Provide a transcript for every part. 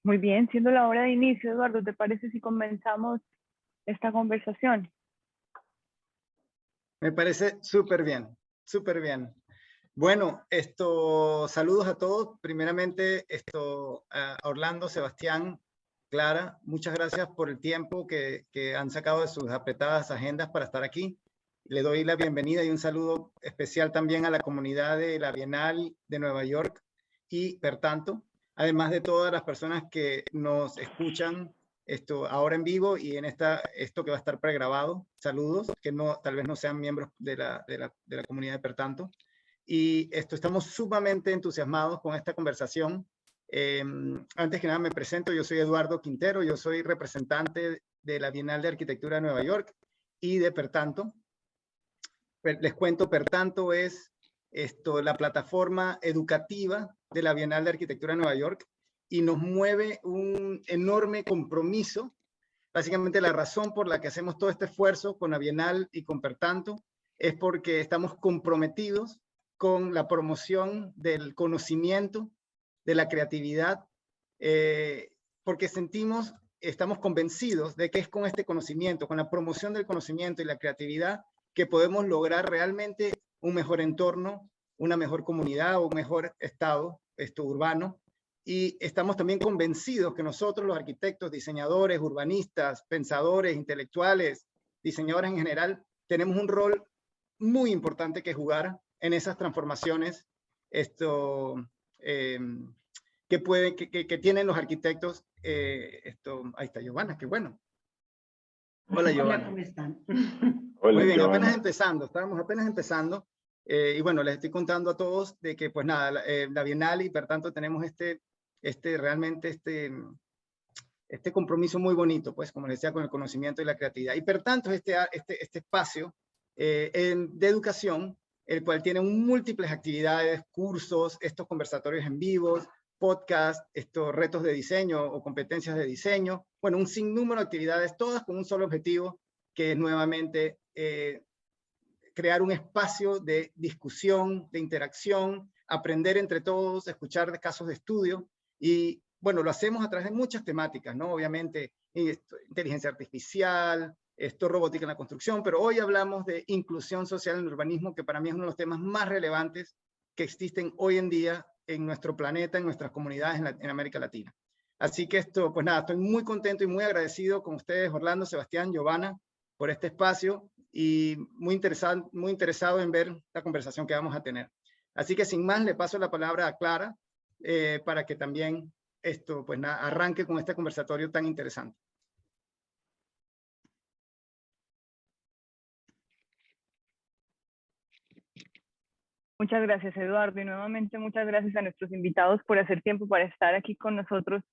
Muy bien, siendo la hora de inicio, Eduardo, ¿te parece si comenzamos esta conversación? Me parece súper bien, súper bien. Bueno, saludos a todos. Primeramente, a Orlando, Sebastián, Clara, muchas gracias por el tiempo que han sacado de sus apretadas agendas para estar aquí. Le doy la bienvenida y un saludo especial también a la comunidad de la Bienal de Nueva York y Pertanto, además de todas las personas que nos escuchan ahora en vivo y en esto que va a estar pregrabado. Saludos, que tal vez no sean miembros de la comunidad de Pertanto. Y estamos sumamente entusiasmados con esta conversación. Antes que nada me presento, yo soy Eduardo Quintero, yo soy representante de la Bienal de Arquitectura de Nueva York y de Pertanto. Les cuento, Pertanto es la plataforma educativa de la Bienal de Arquitectura de Nueva York y nos mueve un enorme compromiso. Básicamente la razón por la que hacemos todo este esfuerzo con la Bienal y con Pertanto es porque estamos comprometidos con la promoción del conocimiento, de la creatividad, porque estamos convencidos de que es con este conocimiento, con la promoción del conocimiento y la creatividad, que podemos lograr realmente un mejor entorno, una mejor comunidad o un mejor estado urbano. Y estamos también convencidos que nosotros, los arquitectos, diseñadores, urbanistas, pensadores, intelectuales, diseñadores en general, tenemos un rol muy importante que jugar en esas transformaciones eh, que tienen los arquitectos. Ahí está Giovanna, qué bueno. Hola, Giovanna. Hola, ¿cómo están? Hola, Muy bien, Giovanna. apenas empezando, estábamos apenas empezando. Y bueno, les estoy contando a todos de que, pues nada, la Bienal y por tanto tenemos realmente este compromiso muy bonito, pues, como les decía, con el conocimiento y la creatividad. Y por tanto, este espacio de educación, el cual tiene múltiples actividades, cursos, estos conversatorios en vivos, podcast, estos retos de diseño o competencias de diseño, bueno, un sinnúmero de actividades, todas con un solo objetivo, que es nuevamente crear un espacio de discusión, de interacción, aprender entre todos, escuchar de casos de estudio y, bueno, lo hacemos a través de muchas temáticas, ¿no? Obviamente, inteligencia artificial, robótica en la construcción, pero hoy hablamos de inclusión social en el urbanismo, que para mí es uno de los temas más relevantes que existen hoy en día en nuestro planeta, en nuestras comunidades en América Latina. Así que pues nada, estoy muy contento y muy agradecido con ustedes, Orlando, Sebastián, Giovanna, por este espacio y muy interesado en ver la conversación que vamos a tener. Así que sin más, le paso la palabra a Clara para que también pues nada, arranque con este conversatorio tan interesante. Muchas gracias, Eduardo, y nuevamente muchas gracias a nuestros invitados por hacer tiempo para estar aquí con nosotros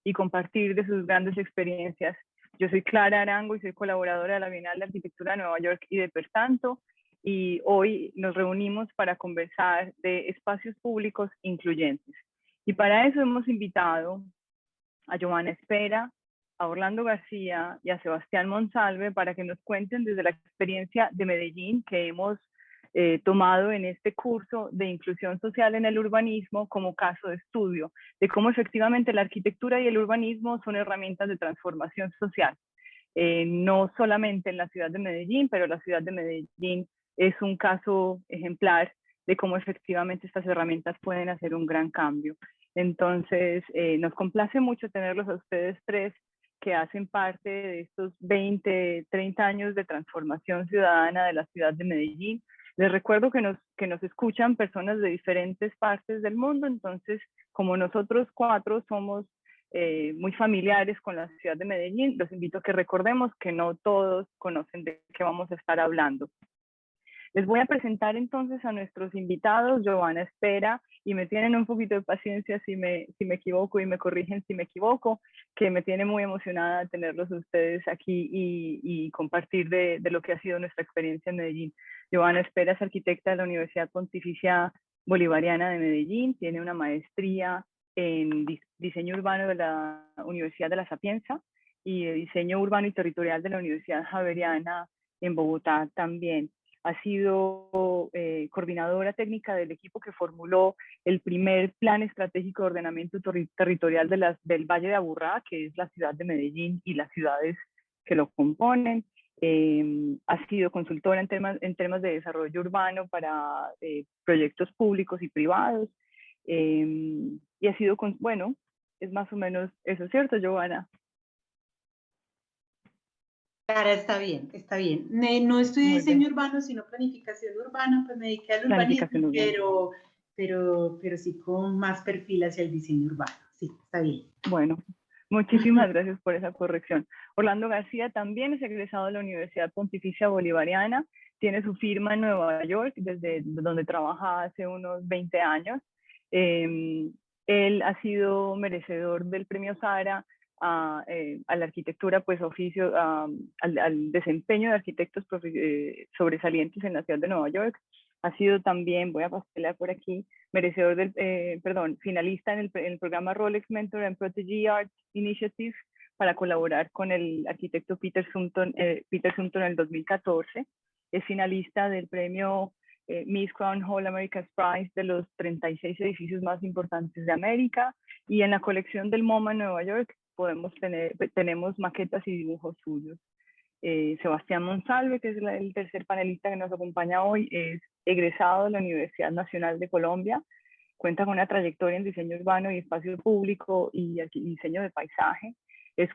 y compartir de sus grandes experiencias. Yo soy Clara Arango y soy colaboradora de la Bienal de Arquitectura de Nueva York y de Pertanto, y hoy nos reunimos para conversar de espacios públicos incluyentes. Y para eso hemos invitado a Giovanna Espera, a Orlando García y a Sebastián Monsalve para que nos cuenten desde la experiencia de Medellín que hemos tomado en este curso de inclusión social en el urbanismo como caso de estudio, de cómo efectivamente la arquitectura y el urbanismo son herramientas de transformación social. No solamente en la ciudad de Medellín, pero la ciudad de Medellín es un caso ejemplar de cómo efectivamente estas herramientas pueden hacer un gran cambio. Entonces, nos complace mucho tenerlos a ustedes tres que hacen parte de estos 20, 30 años de transformación ciudadana de la ciudad de Medellín. Les recuerdo que nos escuchan personas de diferentes partes del mundo, entonces como nosotros cuatro somos muy familiares con la ciudad de Medellín, los invito a que recordemos que no todos conocen de qué vamos a estar hablando. Les voy a presentar entonces a nuestros invitados. Giovanna Espera, y me tienen un poquito de paciencia si me equivoco y me corrigen si me equivoco, que me tiene muy emocionada tenerlos ustedes aquí y compartir de lo que ha sido nuestra experiencia en Medellín. Giovanna Espera es arquitecta de la Universidad Pontificia Bolivariana de Medellín, tiene una maestría en diseño urbano de la Universidad de La Sapienza y de diseño urbano y territorial de la Universidad Javeriana en Bogotá también. ha sido coordinadora técnica del equipo que formuló el primer plan estratégico de ordenamiento territorial del Valle de Aburrá, que es la ciudad de Medellín y las ciudades que lo componen. Ha sido consultora en temas de desarrollo urbano para proyectos públicos y privados. Y ha sido, bueno, es más o menos eso, ¿cierto, Giovanna? Clara, está bien, está bien. No estudié diseño urbano, sino planificación urbana, pues me dediqué al urbanismo, pero sí con más perfil hacia el diseño urbano. Sí, está bien. Bueno, muchísimas gracias por esa corrección. Orlando García también es egresado de la Universidad Pontificia Bolivariana, tiene su firma en Nueva York, desde donde trabaja hace unos 20 años. Él ha sido merecedor del premio Sara a la arquitectura, pues al desempeño de arquitectos sobresalientes en la ciudad de Nueva York. Ha sido también, voy a pasar por aquí, merecedor finalista en el programa Rolex Mentor and Protégé Art Initiative para colaborar con el arquitecto Peter Sumton en el 2014. Es finalista del premio Miss Crown Hall America's Prize de los 36 edificios más importantes de América, y en la colección del MoMA en Nueva York tenemos maquetas y dibujos suyos. Sebastián Monsalve, que es el tercer panelista que nos acompaña hoy, es egresado de la Universidad Nacional de Colombia, cuenta con una trayectoria en diseño urbano y espacio público y diseño de paisaje. Es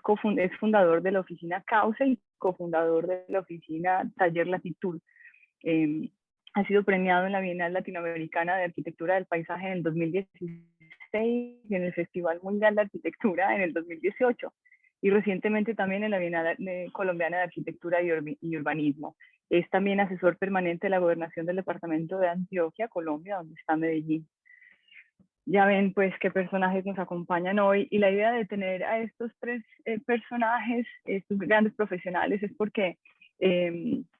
fundador de la oficina Cauce y cofundador de la oficina Taller Latitud. Ha sido premiado en la Bienal Latinoamericana de Arquitectura del Paisaje en el 2016 y en el Festival Mundial de Arquitectura en el 2018. Y recientemente también en la Bienal Colombiana de Arquitectura y Urbanismo. Es también asesor permanente de la Gobernación del Departamento de Antioquia, Colombia, donde está Medellín. Ya ven pues qué personajes nos acompañan hoy, y la idea de tener a estos tres personajes, estos grandes profesionales, es porque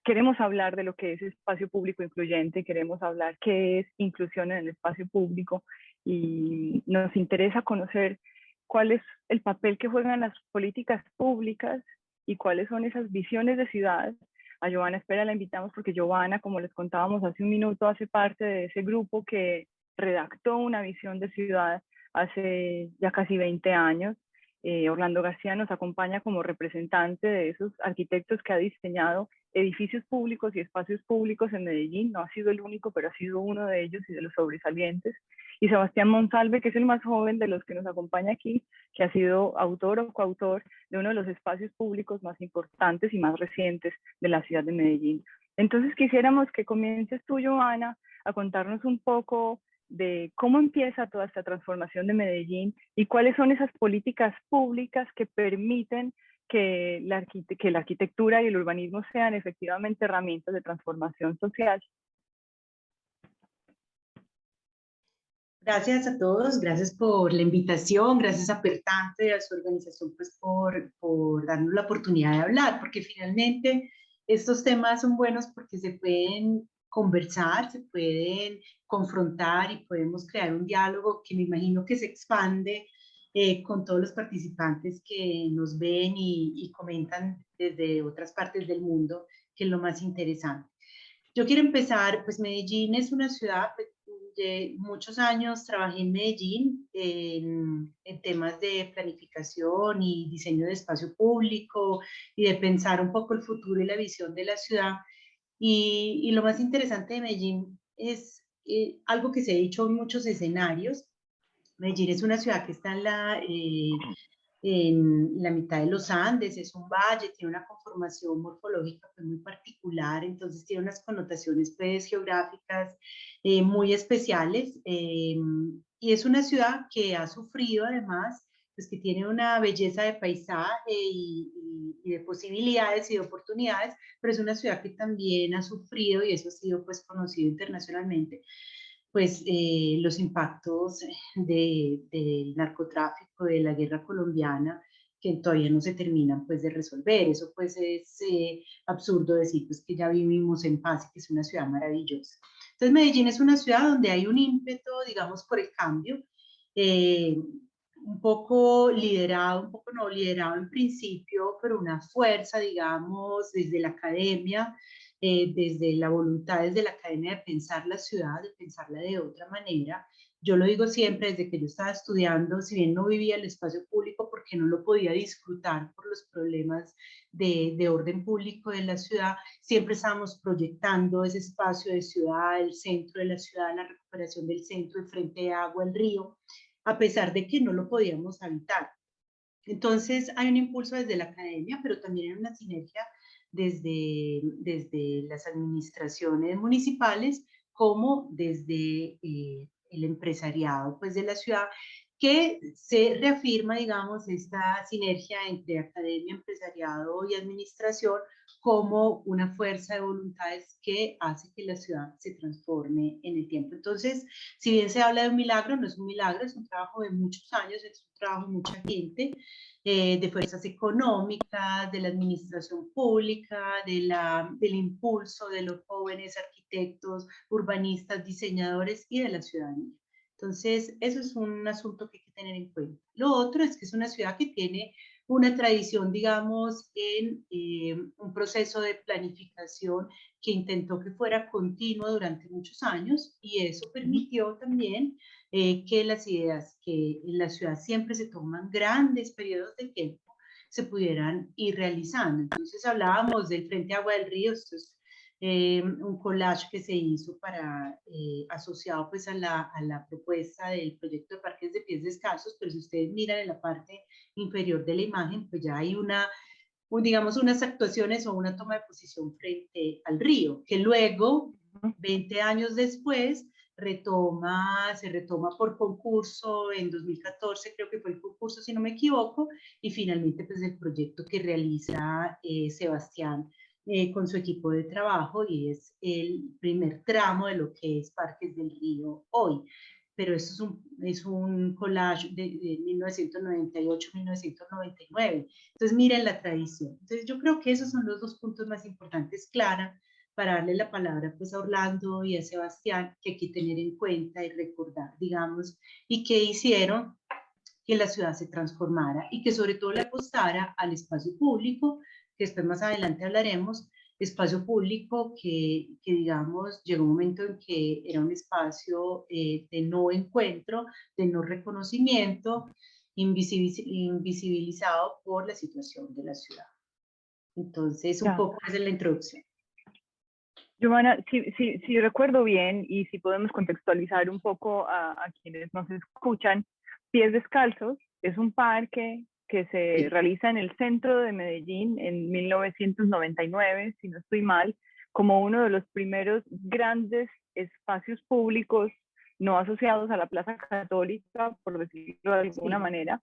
queremos hablar de lo que es espacio público incluyente, queremos hablar qué es inclusión en el espacio público, y nos interesa conocer cuál es el papel que juegan las políticas públicas y cuáles son esas visiones de ciudad. A Giovanna Espera la invitamos porque Giovanna, como les contábamos hace un minuto, hace parte de ese grupo que redactó una visión de ciudad hace ya casi 20 años. Orlando García nos acompaña como representante de esos arquitectos que ha diseñado edificios públicos y espacios públicos en Medellín. No ha sido el único, pero ha sido uno de ellos y de los sobresalientes. Y Sebastián Monsalve, que es el más joven de los que nos acompaña aquí, que ha sido autor o coautor de uno de los espacios públicos más importantes y más recientes de la ciudad de Medellín. Entonces quisiéramos que comiences tú, Giovanna, a contarnos un poco de cómo empieza toda esta transformación de Medellín y cuáles son esas políticas públicas que permiten que la arquitectura y el urbanismo sean efectivamente herramientas de transformación social. Gracias a todos, gracias por la invitación, gracias a Pertante y a su organización pues por darnos la oportunidad de hablar, porque finalmente estos temas son buenos porque se pueden conversar, se pueden confrontar y podemos crear un diálogo que me imagino que se expande con todos los participantes que nos ven y comentan desde otras partes del mundo, que es lo más interesante. Yo quiero empezar, pues Medellín es una ciudad, pues, de muchos años trabajé en Medellín en temas de planificación y diseño de espacio público y de pensar un poco el futuro y la visión de la ciudad. Y lo más interesante de Medellín es algo que se ha dicho en muchos escenarios. Medellín es una ciudad que está en la mitad de los Andes, es un valle, tiene una conformación morfológica pues, muy particular, entonces tiene unas connotaciones pues, geográficas muy especiales, y es una ciudad que ha sufrido además, pues que tiene una belleza de paisaje y de posibilidades y de oportunidades, pero es una ciudad que también ha sufrido, y eso ha sido pues conocido internacionalmente, pues los impactos del narcotráfico, de la guerra colombiana, que todavía no se terminan pues de resolver. Eso pues es absurdo decir pues que ya vivimos en paz y que es una ciudad maravillosa. Entonces Medellín es una ciudad donde hay un ímpetu, digamos, por el cambio, un poco liderado, un poco no liderado en principio, pero una fuerza, digamos, desde la academia, desde la voluntad, desde la academia de pensar la ciudad, de pensarla de otra manera. Yo lo digo siempre, desde que yo estaba estudiando, si bien no vivía el espacio público porque no lo podía disfrutar por los problemas de orden público de la ciudad, siempre estábamos proyectando ese espacio de ciudad, el centro de la ciudad, la recuperación del centro, el frente de agua, el río, a pesar de que no lo podíamos habitar. Entonces hay un impulso desde la academia, pero también hay una sinergia desde las administraciones municipales como desde el empresariado pues, de la ciudad, que se reafirma, digamos, esta sinergia entre academia, empresariado y administración como una fuerza de voluntades que hace que la ciudad se transforme en el tiempo. Entonces, si bien se habla de un milagro, no es un milagro, es un trabajo de muchos años, es un trabajo de mucha gente, de fuerzas económicas, de la administración pública, del impulso de los jóvenes arquitectos, urbanistas, diseñadores y de la ciudadanía. Entonces, eso es un asunto que hay que tener en cuenta. Lo otro es que es una ciudad que tiene una tradición, digamos, en un proceso de planificación que intentó que fuera continuo durante muchos años y eso permitió también que las ideas que en la ciudad siempre se toman grandes periodos de tiempo se pudieran ir realizando. Entonces hablábamos del Frente Agua del Río, esto es un collage que se hizo para, asociado pues a la propuesta del proyecto de parques de pies descalzos, pero si ustedes miran en la parte inferior de la imagen, pues ya hay digamos, unas actuaciones o una toma de posición frente al río, que luego, 20 años después, se retoma por concurso en 2014, creo que fue el concurso, si no me equivoco, y finalmente pues el proyecto que realiza Sebastián con su equipo de trabajo y es el primer tramo de lo que es Parques del Río hoy. Pero esto es un collage de 1998-1999. Entonces, miren la tradición. Entonces, yo creo que esos son los dos puntos más importantes, Clara, para darle la palabra pues, a Orlando y a Sebastián, que hay que tener en cuenta y recordar, digamos, y que hicieron que la ciudad se transformara y que sobre todo le apostara al espacio público, que después más adelante hablaremos, espacio público que digamos, llegó un momento en que era un espacio de no encuentro, de no reconocimiento, invisibilizado por la situación de la ciudad. Entonces, un poco esa es la introducción. Giovanna, si recuerdo bien y si podemos contextualizar un poco a quienes nos escuchan, Pies Descalzos es un parque que se realiza en el centro de Medellín en 1999, si no estoy mal, como uno de los primeros grandes espacios públicos no asociados a la Plaza Católica, por decirlo de alguna manera,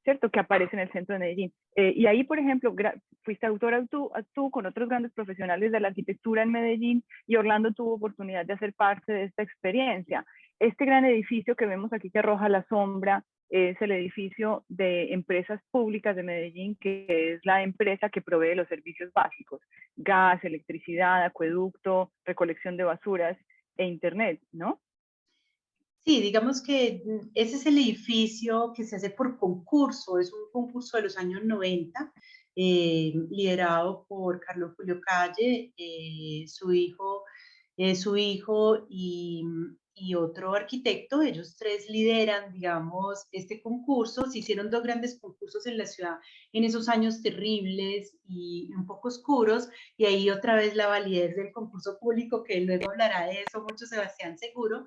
¿cierto? Que aparece en el centro de Medellín. Y ahí, por ejemplo, fuiste autora tú con otros grandes profesionales de la arquitectura en Medellín y Orlando tuvo oportunidad de hacer parte de esta experiencia. Este gran edificio que vemos aquí que arroja la sombra es el edificio de Empresas Públicas de Medellín, que es la empresa que provee los servicios básicos, gas, electricidad, acueducto, recolección de basuras e internet, ¿no? Sí, digamos que ese es el edificio que se hace por concurso, es un concurso de los años 90, liderado por Carlos Julio Calle, su hijo y otro arquitecto. Ellos tres lideran, digamos, este concurso. Se hicieron dos grandes concursos en la ciudad en esos años terribles y un poco oscuros, y ahí otra vez la validez del concurso público, que luego hablará de eso mucho Sebastián seguro.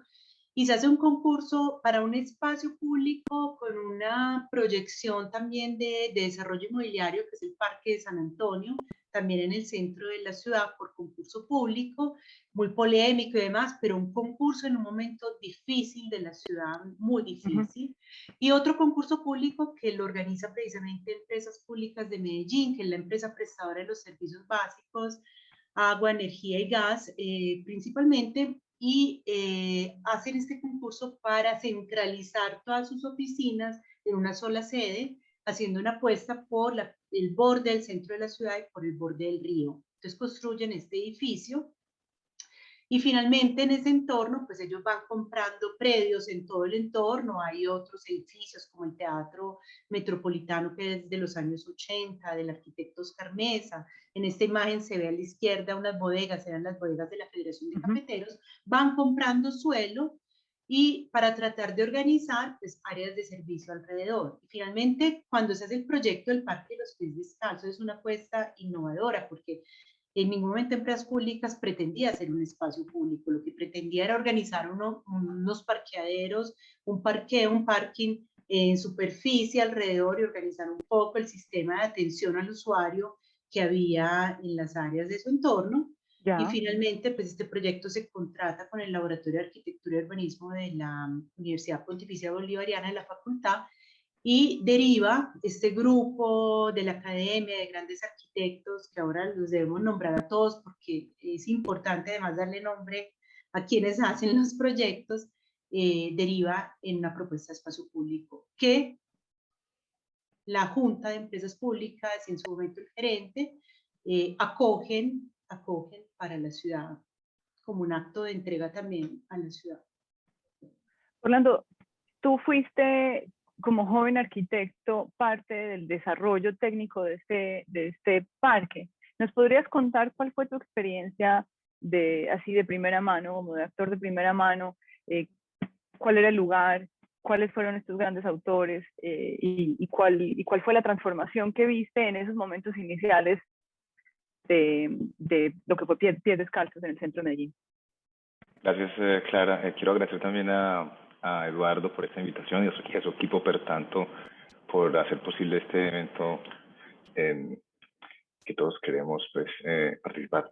Y se hace un concurso para un espacio público con una proyección también de desarrollo inmobiliario, que es el Parque de San Antonio, también en el centro de la ciudad, por concurso público, muy polémico y demás, pero un concurso en un momento difícil de la ciudad, muy difícil. Y otro concurso público que lo organiza precisamente Empresas Públicas de Medellín, que es la empresa prestadora de los servicios básicos, agua, energía y gas, principalmente, y hacen este concurso para centralizar todas sus oficinas en una sola sede, haciendo una apuesta por el borde del centro de la ciudad y por el borde del río. Entonces construyen este edificio Y finalmente en ese entorno, pues ellos van comprando predios en todo el entorno. Hay otros edificios como el Teatro Metropolitano, que es de los años 80, del arquitecto Oscar Mesa. En esta imagen se ve a la izquierda unas bodegas, eran las bodegas de la Federación de Cafeteros. Van comprando suelo y para tratar de organizar pues, áreas de servicio alrededor. Y finalmente, cuando se hace el proyecto del Parque de los Pies Descalzos, es una apuesta innovadora, porque en ningún momento Empresas Públicas pretendía ser un espacio público, lo que pretendía era organizar unos parqueaderos, un parqueo, un parking en superficie alrededor y organizar un poco el sistema de atención al usuario que había en las áreas de su entorno. Ya. Y finalmente, pues este proyecto se contrata con el Laboratorio de Arquitectura y Urbanismo de la Universidad Pontificia Bolivariana de la Facultad, y deriva este grupo de la academia de grandes arquitectos, que ahora los debemos nombrar a todos porque es importante además darle nombre a quienes hacen los proyectos, deriva en una propuesta de espacio público que la Junta de Empresas Públicas y en su momento el gerente acogen para la ciudad como un acto de entrega también a la ciudad. Orlando, tú fuiste como joven arquitecto parte del desarrollo técnico de este parque. ¿Nos podrías contar cuál fue tu experiencia así de primera mano, como de actor de primera mano? ¿Cuál era el lugar? ¿Cuáles fueron estos grandes autores? Y cuál fue la transformación que viste en esos momentos iniciales de lo que fue Pies Descalzos en el centro de Medellín? Gracias, Clara. Quiero agradecer también a Eduardo por esta invitación y a su equipo, tanto, por hacer posible este evento que todos queremos pues, participar.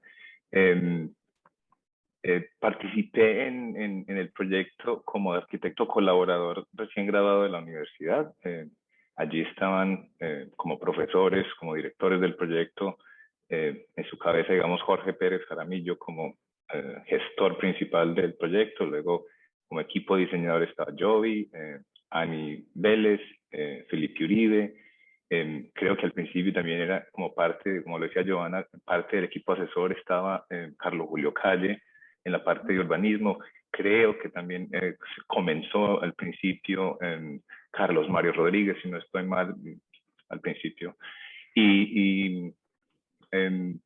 Participé en el proyecto como arquitecto colaborador recién graduado de la universidad. Allí estaban como profesores, como directores del proyecto, en su cabeza, digamos, Jorge Pérez Jaramillo como gestor principal del proyecto. Luego, como equipo diseñador estaba Jovi, Ani Vélez, Felipe Uribe. Creo que al principio también era como parte, como lo decía Johanna, parte del equipo asesor estaba Carlos Julio Calle en la parte de urbanismo. Creo que también comenzó al principio Carlos Mario Rodríguez, si no estoy mal, al principio. Y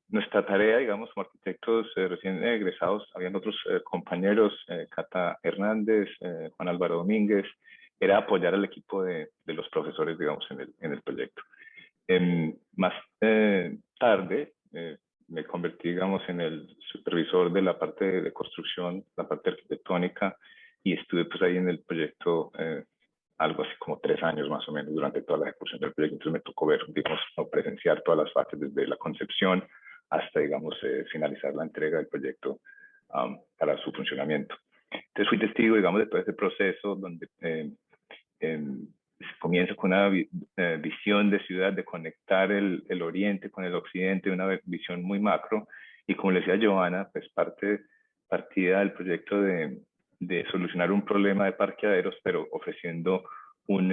nuestra tarea, digamos, como arquitectos recién egresados, habían otros compañeros, Cata Hernández, Juan Álvaro Domínguez, era apoyar al equipo de los profesores, digamos, en el proyecto. Más tarde, me convertí, digamos, en el supervisor de la parte de construcción, la parte arquitectónica, y estuve pues ahí en el proyecto algo así como 3 años más o menos durante toda la ejecución del proyecto. Entonces me tocó ver, digamos, presenciar todas las fases desde la concepción hasta, digamos, finalizar la entrega del proyecto para su funcionamiento. Entonces fui testigo, digamos, de todo ese proceso donde comienza con una visión de ciudad, de conectar el oriente con el occidente, una visión muy macro, y como le decía Johanna, pues partida del proyecto de solucionar un problema de parqueaderos, pero ofreciendo un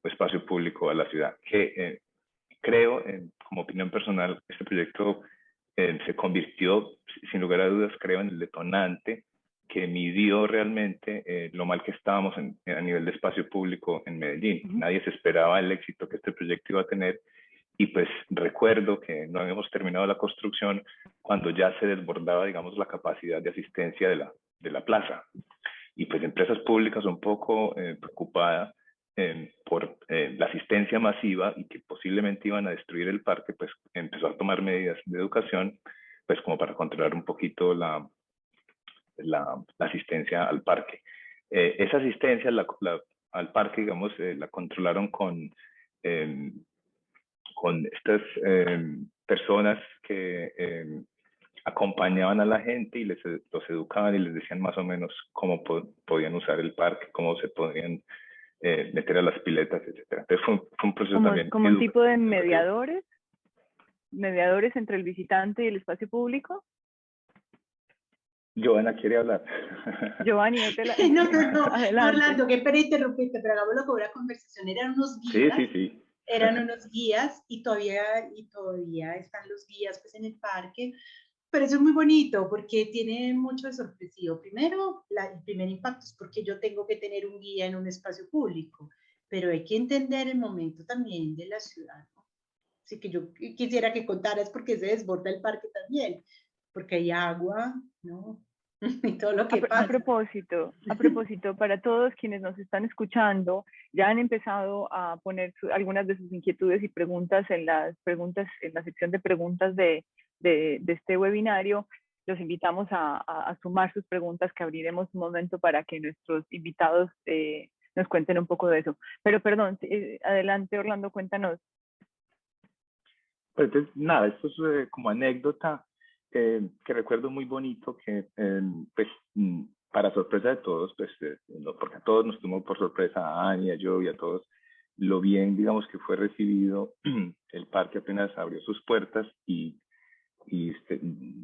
espacio público a la ciudad, que creo, como opinión personal, este proyecto se convirtió, sin lugar a dudas, creo, en el detonante que midió realmente lo mal que estábamos a nivel de espacio público en Medellín. Nadie se esperaba el éxito que este proyecto iba a tener, y pues recuerdo que no habíamos terminado la construcción cuando ya se desbordaba, digamos, la capacidad de asistencia de la plaza. Y pues Empresas Públicas un poco preocupada por la asistencia masiva y que posiblemente iban a destruir el parque, pues empezó a tomar medidas de educación, pues como para controlar un poquito la asistencia al parque. Esa asistencia al parque, digamos, la controlaron con estas personas que acompañaban a la gente y los educaban y les decían más o menos cómo podían usar el parque, cómo se podían meter a las piletas, etc. Entonces fue un proceso también. ¿Como un tipo de mediadores entre el visitante y el espacio público? Johanna quiere hablar. Giovanni, no, Orlando, qué pena interrumpirte, pero hagámoslo con una conversación. Eran unos guías. Sí. Eran unos guías y todavía están los guías pues, en el parque. Pero eso es muy bonito porque tiene mucho de sorpresivo. Primero, el primer impacto es porque yo tengo que tener un guía en un espacio público, pero hay que entender el momento también de la ciudad, ¿no? Así que yo quisiera que contaras por qué se desborda el parque también, porque hay agua, ¿no? Y todo lo que pasa. A propósito, para todos quienes nos están escuchando, ya han empezado a poner algunas de sus inquietudes y preguntas en la sección de preguntas de este webinario. Los invitamos a sumar sus preguntas, que abriremos un momento para que nuestros invitados nos cuenten un poco de eso. Pero perdón, adelante Orlando, cuéntanos. Pues nada, esto es como anécdota que recuerdo muy bonito, que pues para sorpresa de todos, pues porque a todos nos tomó por sorpresa, a Ani, a yo y a todos, lo bien, digamos, que fue recibido el parque apenas abrió sus puertas y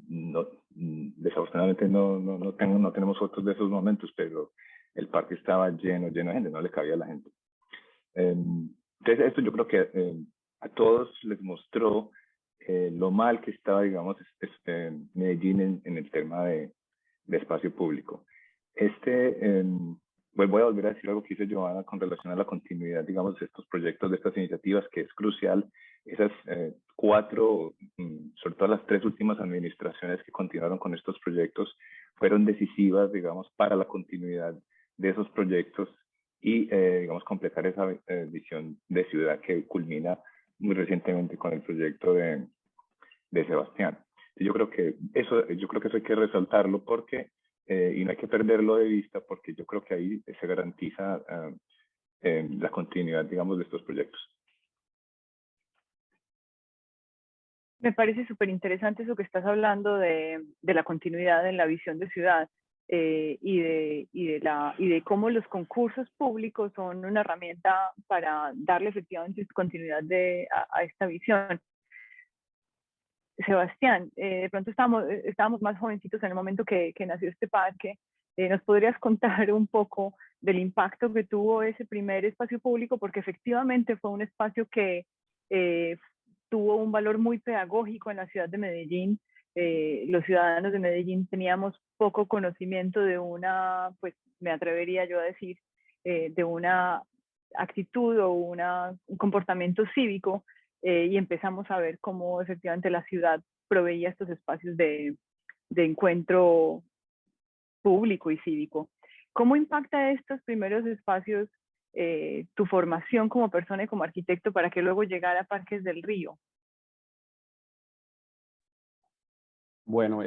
no, desafortunadamente no tenemos fotos de esos momentos, pero el parque estaba lleno de gente, no le cabía a la gente. Entonces esto yo creo que a todos les mostró lo mal que estaba, digamos, Medellín en el tema de espacio público. Voy a volver a decir algo que hizo Johanna con relación a la continuidad, digamos, de estos proyectos, de estas iniciativas, que es crucial. Esas cuatro, sobre todo las 3 últimas administraciones que continuaron con estos proyectos, fueron decisivas, digamos, para la continuidad de esos proyectos y, digamos, completar esa visión de ciudad que culmina muy recientemente con el proyecto de Sebastián. Yo creo que eso hay que resaltarlo porque, y no hay que perderlo de vista, porque yo creo que ahí se garantiza la continuidad, digamos, de estos proyectos. Me parece súper interesante eso que estás hablando de la continuidad en la visión de ciudad y de cómo los concursos públicos son una herramienta para darle efectivamente continuidad a esta visión. Sebastián, de pronto estábamos más jovencitos en el momento que nació este parque. ¿Nos podrías contar un poco del impacto que tuvo ese primer espacio público? Porque efectivamente fue un espacio que tuvo un valor muy pedagógico en la ciudad de Medellín. Los ciudadanos de Medellín teníamos poco conocimiento de pues me atrevería yo a decir, de una actitud o un comportamiento cívico, y empezamos a ver cómo efectivamente la ciudad proveía estos espacios de encuentro público y cívico. ¿Cómo impacta estos primeros espacios tu formación como persona y como arquitecto para que luego llegara a Parques del Río? Bueno,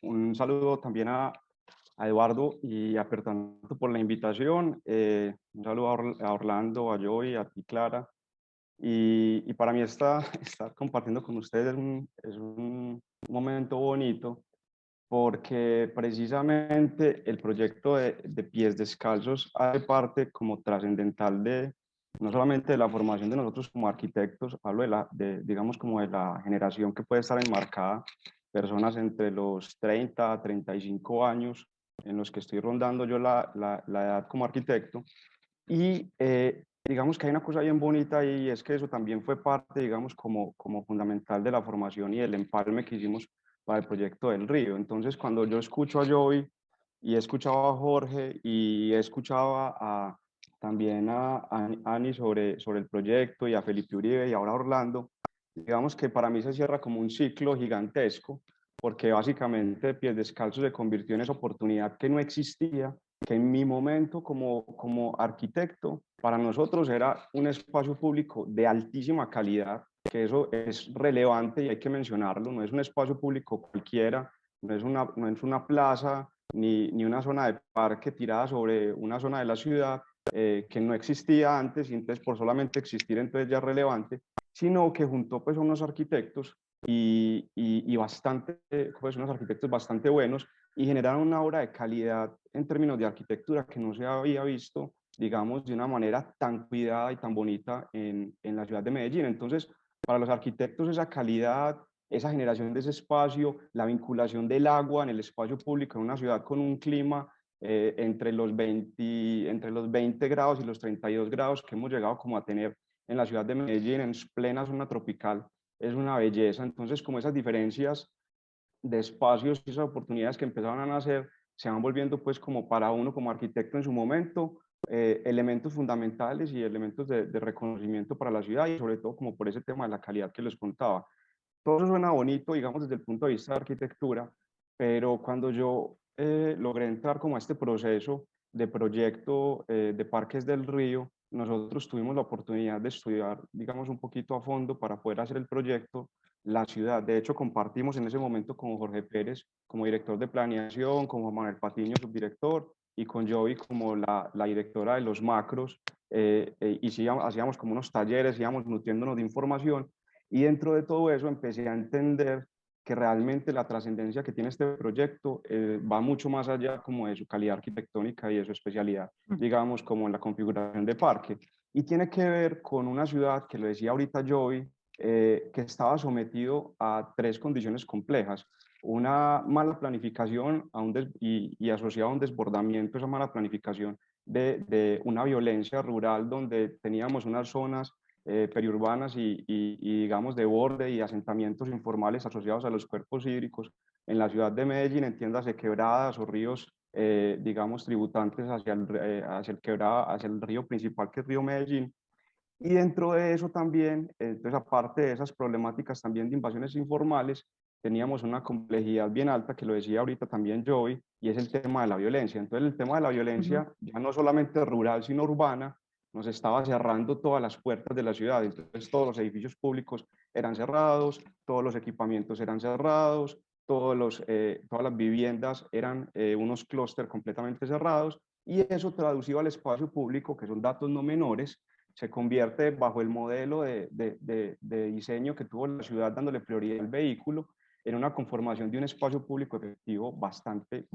un saludo también a Eduardo y a Fernando por la invitación. Un saludo a Orlando, a Joey, a ti, Clara. Y para mí estar compartiendo con ustedes es un momento bonito, porque precisamente el proyecto de Pies Descalzos hace parte como trascendental de no solamente de la formación de nosotros como arquitectos, hablo digamos como de la generación que puede estar enmarcada, personas entre los 30 a 35 años, en los que estoy rondando yo la edad como arquitecto, y digamos que hay una cosa bien bonita y es que eso también fue parte, digamos, como fundamental de la formación y del empalme que hicimos para el proyecto del Río. Entonces, cuando yo escucho a Joey y he escuchado a Jorge y he escuchado también a Ani sobre el proyecto y a Felipe Uribe y ahora a Orlando, digamos que para mí se cierra como un ciclo gigantesco, porque básicamente Pies Descalzos se convirtió en esa oportunidad que no existía, que en mi momento como arquitecto, para nosotros era un espacio público de altísima calidad, que eso es relevante y hay que mencionarlo, no es un espacio público cualquiera, no es una plaza ni una zona de parque tirada sobre una zona de la ciudad que no existía antes y entonces por solamente existir entonces ya es relevante, sino que juntó pues unos arquitectos y bastante, pues unos arquitectos bastante buenos y generaron una obra de calidad en términos de arquitectura que no se había visto, digamos, de una manera tan cuidada y tan bonita en la ciudad de Medellín. Entonces, para los arquitectos esa calidad, esa generación de ese espacio, la vinculación del agua en el espacio público en una ciudad con un clima entre los 20 grados y los 32 grados que hemos llegado como a tener en la ciudad de Medellín, en plena zona tropical, es una belleza. Entonces, como esas diferencias de espacios y esas oportunidades que empezaban a nacer se van volviendo pues como para uno como arquitecto en su momento elementos fundamentales y elementos de reconocimiento para la ciudad y sobre todo como por ese tema de la calidad que les contaba. Todo eso suena bonito, digamos, desde el punto de vista de arquitectura, pero cuando yo logré entrar como a este proceso de proyecto de Parques del Río, nosotros tuvimos la oportunidad de estudiar, digamos, un poquito a fondo para poder hacer el proyecto, la ciudad. De hecho, compartimos en ese momento con Jorge Pérez como director de planeación, con Juan Manuel Patiño, subdirector, y con Joey como la directora de los macros, y sí, hacíamos como unos talleres, íbamos nutriéndonos de información, y dentro de todo eso empecé a entender que realmente la trascendencia que tiene este proyecto va mucho más allá como de su calidad arquitectónica y de su especialidad, digamos, como en la configuración de parque. Y tiene que ver con una ciudad, que lo decía ahorita Joey, que estaba sometido a tres condiciones complejas. Una mala planificación y asociada a un desbordamiento, esa mala planificación de una violencia rural donde teníamos unas zonas periurbanas y digamos de borde y asentamientos informales asociados a los cuerpos hídricos en la ciudad de Medellín, entiéndase quebradas o ríos, digamos, tributantes hacia el río principal que es Río Medellín. Y dentro de eso también, entonces aparte de esas problemáticas también de invasiones informales, teníamos una complejidad bien alta, que lo decía ahorita también Joey, y es el tema de la violencia. Entonces el tema de la violencia, ya no solamente rural, sino urbana, nos estaba cerrando todas las puertas de la ciudad. Entonces todos los edificios públicos eran cerrados, todos los equipamientos eran cerrados, todas las viviendas eran unos clústeres completamente cerrados, y eso traducido al espacio público, que son datos no menores, se convierte bajo el modelo de diseño que tuvo la ciudad dándole prioridad al vehículo en una conformación de un espacio público efectivo bastante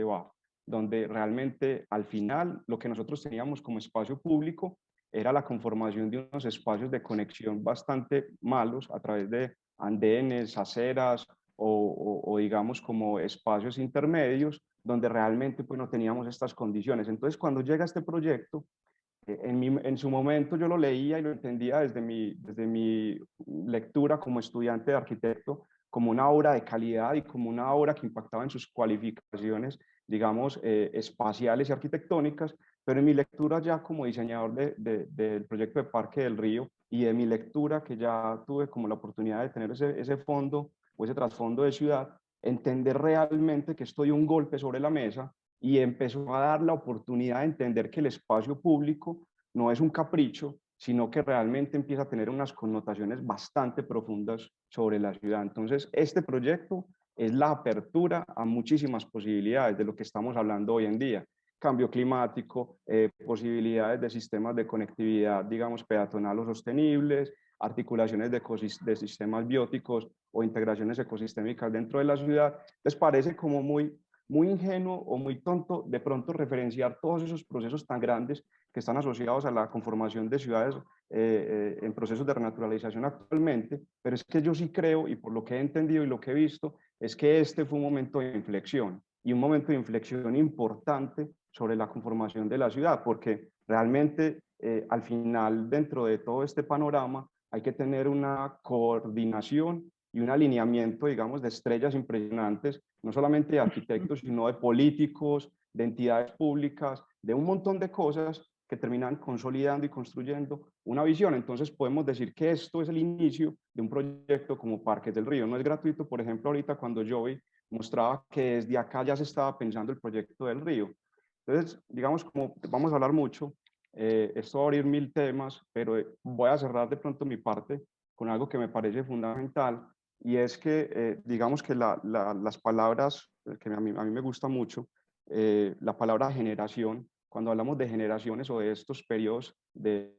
bajo, donde realmente al final lo que nosotros teníamos como espacio público era la conformación de unos espacios de conexión bastante malos a través de andenes, aceras o digamos como espacios intermedios donde realmente pues no teníamos estas condiciones. Entonces cuando llega este proyecto, en su momento yo lo leía y lo entendía desde mi lectura como estudiante de arquitecto, como una obra de calidad y como una obra que impactaba en sus cualificaciones, digamos, espaciales y arquitectónicas, pero en mi lectura ya como diseñador del proyecto de Parque del Río y de mi lectura que ya tuve como la oportunidad de tener ese fondo o ese trasfondo de ciudad, entender realmente que estoy un golpe sobre la mesa y empezó a dar la oportunidad de entender que el espacio público no es un capricho, sino que realmente empieza a tener unas connotaciones bastante profundas sobre la ciudad. Entonces, este proyecto es la apertura a muchísimas posibilidades de lo que estamos hablando hoy en día. Cambio climático, posibilidades de sistemas de conectividad, digamos, peatonal o sostenibles, articulaciones de sistemas bióticos o integraciones ecosistémicas dentro de la ciudad. Les parece como muy ingenuo o muy tonto de pronto referenciar todos esos procesos tan grandes que están asociados a la conformación de ciudades en procesos de renaturalización actualmente, pero es que yo sí creo, y por lo que he entendido y lo que he visto, es que este fue un momento de inflexión, y un momento de inflexión importante sobre la conformación de la ciudad, porque realmente al final, dentro de todo este panorama, hay que tener una coordinación y un alineamiento, digamos, de estrellas impresionantes, no solamente de arquitectos, sino de políticos, de entidades públicas, de un montón de cosas que terminan consolidando y construyendo una visión. Entonces podemos decir que esto es el inicio de un proyecto como Parques del Río. No es gratuito, por ejemplo, ahorita cuando Joey mostraba que desde acá ya se estaba pensando el proyecto del río. Entonces, digamos, como vamos a hablar mucho, esto va a abrir mil temas, pero voy a cerrar de pronto mi parte con algo que me parece fundamental, y es que, digamos que las palabras, que a mí me gusta mucho, la palabra generación, cuando hablamos de generaciones o de estos periodos de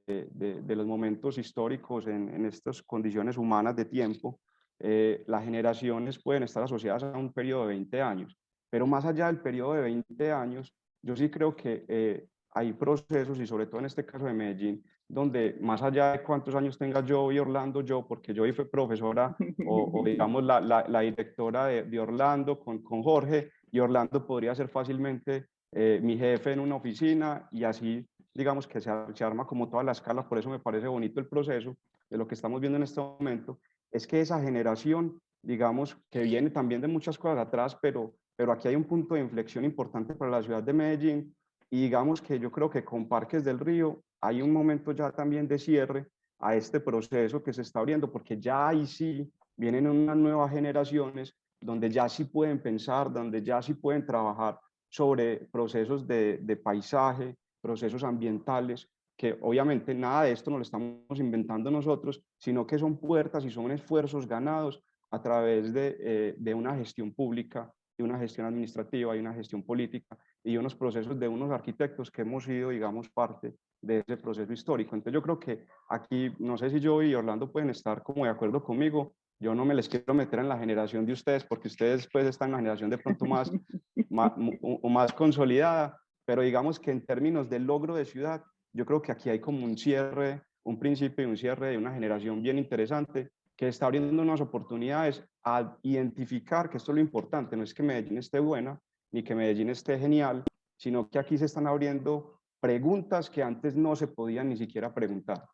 los momentos históricos en estas condiciones humanas de tiempo, las generaciones pueden estar asociadas a un periodo de 20 años, pero más allá del periodo de 20 años, yo sí creo que hay procesos, y sobre todo en este caso de Medellín, donde más allá de cuántos años tenga yo y Orlando, porque yo fue profesora o digamos la directora de Orlando con Jorge, y Orlando podría ser fácilmente mi jefe en una oficina, y así digamos que se arma como toda la escala. Por eso me parece bonito el proceso de lo que estamos viendo en este momento, es que esa generación digamos, que viene también de muchas cosas atrás, pero aquí hay un punto de inflexión importante para la ciudad de Medellín, y digamos que yo creo que con Parques del Río hay un momento ya también de cierre a este proceso que se está abriendo, porque ya ahí sí vienen unas nuevas generaciones donde ya sí pueden pensar, donde ya sí pueden trabajar sobre procesos de paisaje, procesos ambientales, que obviamente nada de esto nos lo estamos inventando nosotros, sino que son puertas y son esfuerzos ganados a través de una gestión pública, de una gestión administrativa y una gestión política y unos procesos de unos arquitectos que hemos sido, digamos, parte de ese proceso histórico. Entonces yo creo que aquí, no sé si yo y Orlando pueden estar como de acuerdo conmigo, yo no me les quiero meter en la generación de ustedes porque ustedes pues están en la generación de pronto más consolidada, pero digamos que en términos de logro de ciudad, yo creo que aquí hay como un cierre, un principio y un cierre de una generación bien interesante que está abriendo unas oportunidades a identificar, que esto es lo importante, no es que Medellín esté buena, ni que Medellín esté genial, sino que aquí se están abriendo preguntas que antes no se podían ni siquiera preguntar.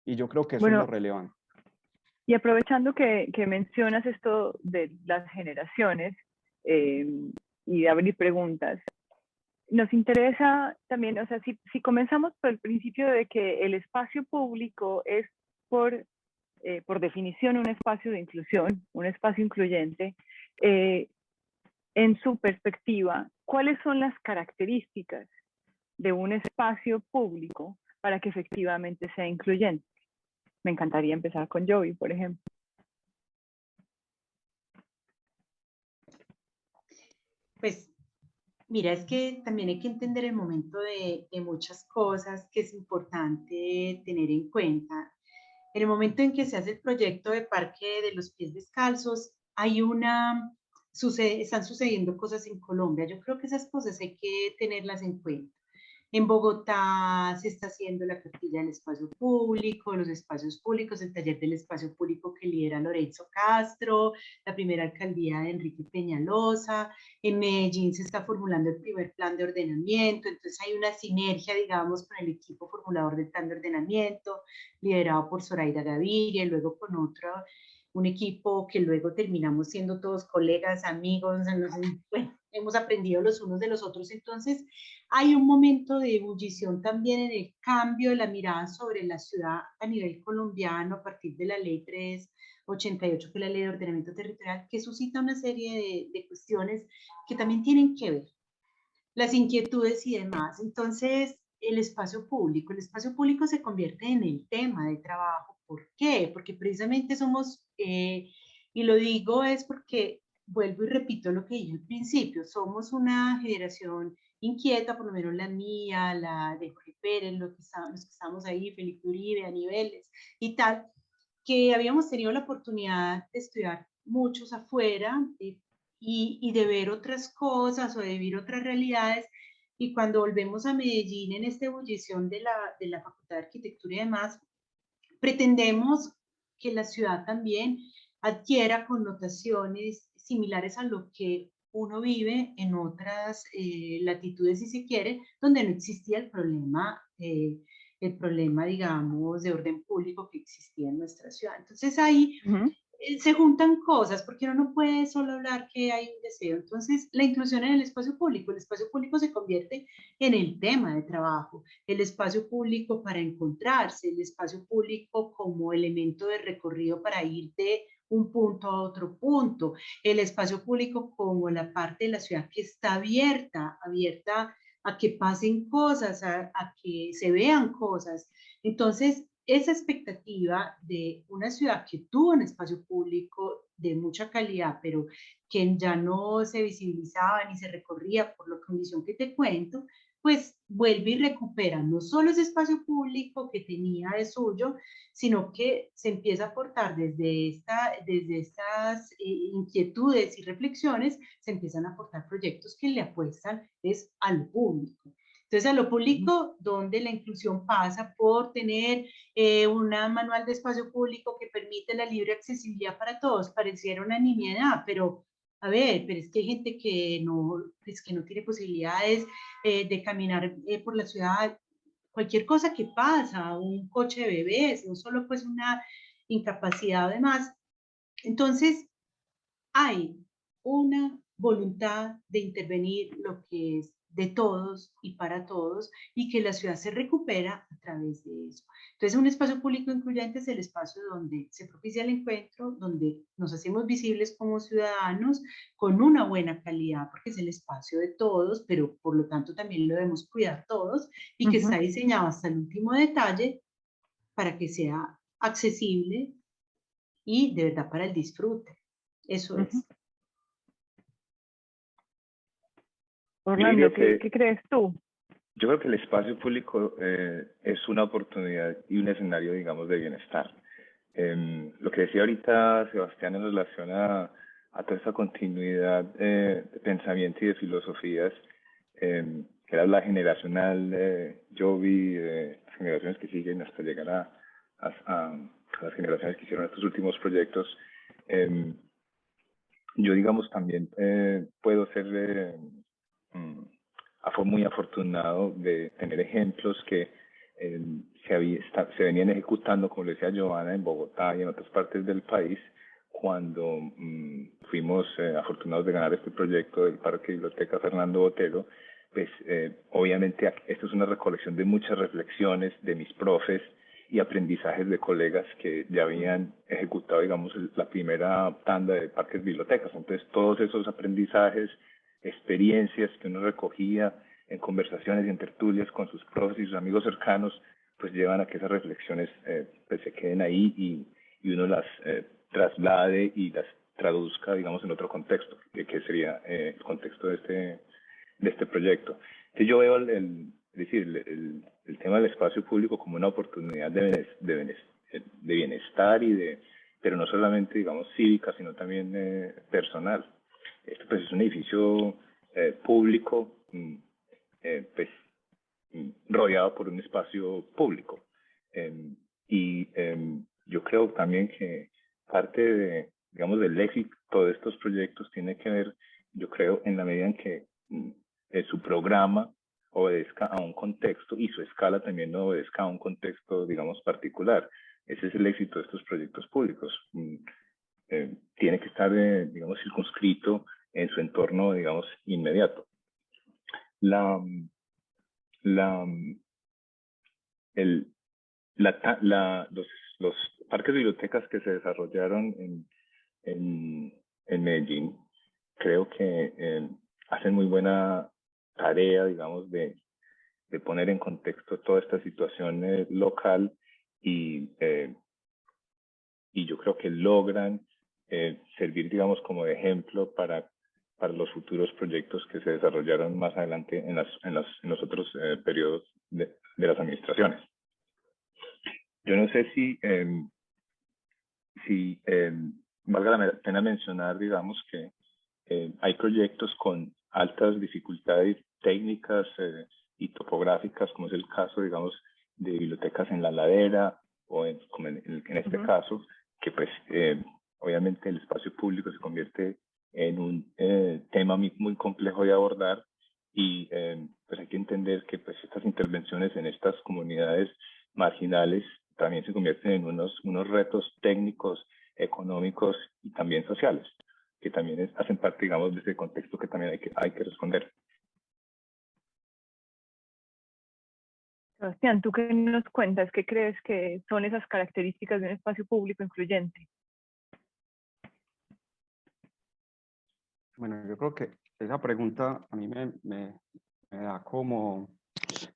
Y yo creo que eso es lo Bueno, relevante. y aprovechando que mencionas esto de las generaciones y de abrir preguntas, nos interesa también, o sea, si comenzamos por el principio de que el espacio público es por definición un espacio de inclusión, un espacio incluyente, en su perspectiva, ¿cuáles son las características de un espacio público para que efectivamente sea incluyente? Me encantaría empezar con Joey, por ejemplo. Pues mira, es que también hay que entender el momento de muchas cosas que es importante tener en cuenta. En el momento en que se hace el proyecto de Parque de los Pies Descalzos, están sucediendo cosas en Colombia. Yo creo que esas cosas hay que tenerlas en cuenta. En Bogotá se está haciendo la cartilla del espacio público, los espacios públicos, el taller del espacio público que lidera Lorenzo Castro, la primera alcaldía de Enrique Peñalosa. En Medellín se está formulando el primer plan de ordenamiento, entonces hay una sinergia, digamos, con el equipo formulador del plan de ordenamiento, liderado por Zoraida Gaviria, y luego con un equipo que luego terminamos siendo todos colegas, amigos, bueno, hemos aprendido los unos de los otros. Entonces, hay un momento de ebullición también en el cambio de la mirada sobre la ciudad a nivel colombiano a partir de la ley 388, que es la ley de ordenamiento territorial, que suscita una serie de cuestiones que también tienen que ver, las inquietudes y demás. Entonces, el espacio público se convierte en el tema de trabajo. ¿Por qué? Porque precisamente somos, y lo digo es porque vuelvo y repito lo que dije al principio, somos una generación inquieta, por lo menos la mía, la de Jorge Pérez, los que estamos ahí, Felipe Uribe, a niveles y tal, que habíamos tenido la oportunidad de estudiar muchos afuera y de ver otras cosas o de vivir otras realidades. Y cuando volvemos a Medellín en esta ebullición de la Facultad de Arquitectura y demás, pretendemos que la ciudad también adquiera connotaciones similares a lo que uno vive en otras latitudes, si se quiere, donde no existía el problema, digamos, de orden público que existía en nuestra ciudad. Entonces ahí se juntan cosas, porque uno no puede solo hablar que hay un deseo. Entonces, la inclusión en el espacio público se convierte en el tema de trabajo, el espacio público para encontrarse, el espacio público como elemento de recorrido para ir de un punto a otro punto, el espacio público como la parte de la ciudad que está abierta a que pasen cosas, a que se vean cosas. Entonces, esa expectativa de una ciudad que tuvo un espacio público de mucha calidad, pero que ya no se visibilizaba ni se recorría por la condición que te cuento, pues vuelve y recupera no solo ese espacio público que tenía de suyo, sino que se empieza a aportar desde estas inquietudes y reflexiones, se empiezan a aportar proyectos que le apuestan es a lo público. Entonces, a lo público, donde la inclusión pasa por tener un manual de espacio público que permite la libre accesibilidad para todos. Pareciera una nimiedad, pero a ver, pero es que hay gente que no tiene posibilidades de caminar por la ciudad. Cualquier cosa que pasa, un coche de bebés, no solo pues una incapacidad además. Entonces, hay una voluntad de intervenir lo que es de todos y para todos, y que la ciudad se recupera a través de eso. Entonces, un espacio público incluyente es el espacio donde se propicia el encuentro, donde nos hacemos visibles como ciudadanos con una buena calidad, porque es el espacio de todos, pero por lo tanto también lo debemos cuidar todos, y que está diseñado hasta el último detalle para que sea accesible y de verdad para el disfrute. Eso es. Orlando, ¿qué crees tú? Yo creo que el espacio público es una oportunidad y un escenario, digamos, de bienestar. Lo que decía ahorita Sebastián en relación a toda esa continuidad de pensamiento y de filosofías, que era la generacional, yo vi generaciones que siguen hasta llegar a las generaciones que hicieron estos últimos proyectos. Yo, digamos, también puedo ser fue muy afortunado de tener ejemplos que se venían ejecutando, como le decía Joana, en Bogotá y en otras partes del país, cuando fuimos afortunados de ganar este proyecto del Parque Biblioteca Fernando Botero. Pues obviamente esto es una recolección de muchas reflexiones de mis profes y aprendizajes de colegas que ya habían ejecutado, digamos, la primera tanda de parques bibliotecas. Entonces, todos esos aprendizajes, experiencias que uno recogía en conversaciones y en tertulias con sus profes y sus amigos cercanos, pues llevan a que esas reflexiones pues se queden ahí y uno las traslade y las traduzca, digamos, en otro contexto, que sería el contexto de este proyecto. Entonces yo veo el tema del espacio público como una oportunidad de bienestar pero no solamente, digamos, cívica, sino también personal. Esto pues es un edificio público, pues rodeado por un espacio público. Yo creo también que parte digamos, del éxito de estos proyectos tiene que ver, yo creo, en la medida en que su programa obedezca a un contexto y su escala también no obedezca a un contexto, digamos, particular. Ese es el éxito de estos proyectos públicos. Tiene que estar, digamos, circunscrito en su entorno, digamos, inmediato. Los parques de bibliotecas que se desarrollaron en Medellín, creo que hacen muy buena tarea, digamos, de poner en contexto toda esta situación local y yo creo que logran servir, digamos, como de ejemplo para los futuros proyectos que se desarrollaron más adelante en los otros periodos de las administraciones. Yo no sé si valga la pena mencionar, digamos, que hay proyectos con altas dificultades técnicas y topográficas, como es el caso, digamos, de bibliotecas en la ladera, o como en este caso, que pues obviamente el espacio público se convierte en un tema muy complejo de abordar, y pues hay que entender que pues estas intervenciones en estas comunidades marginales también se convierten en unos retos técnicos, económicos y también sociales, que también hacen parte, digamos, de ese contexto que también hay que responder. Sebastián, ¿tú qué nos cuentas? ¿Qué crees que son esas características de un espacio público incluyente? Bueno, yo creo que esa pregunta a mí me da como,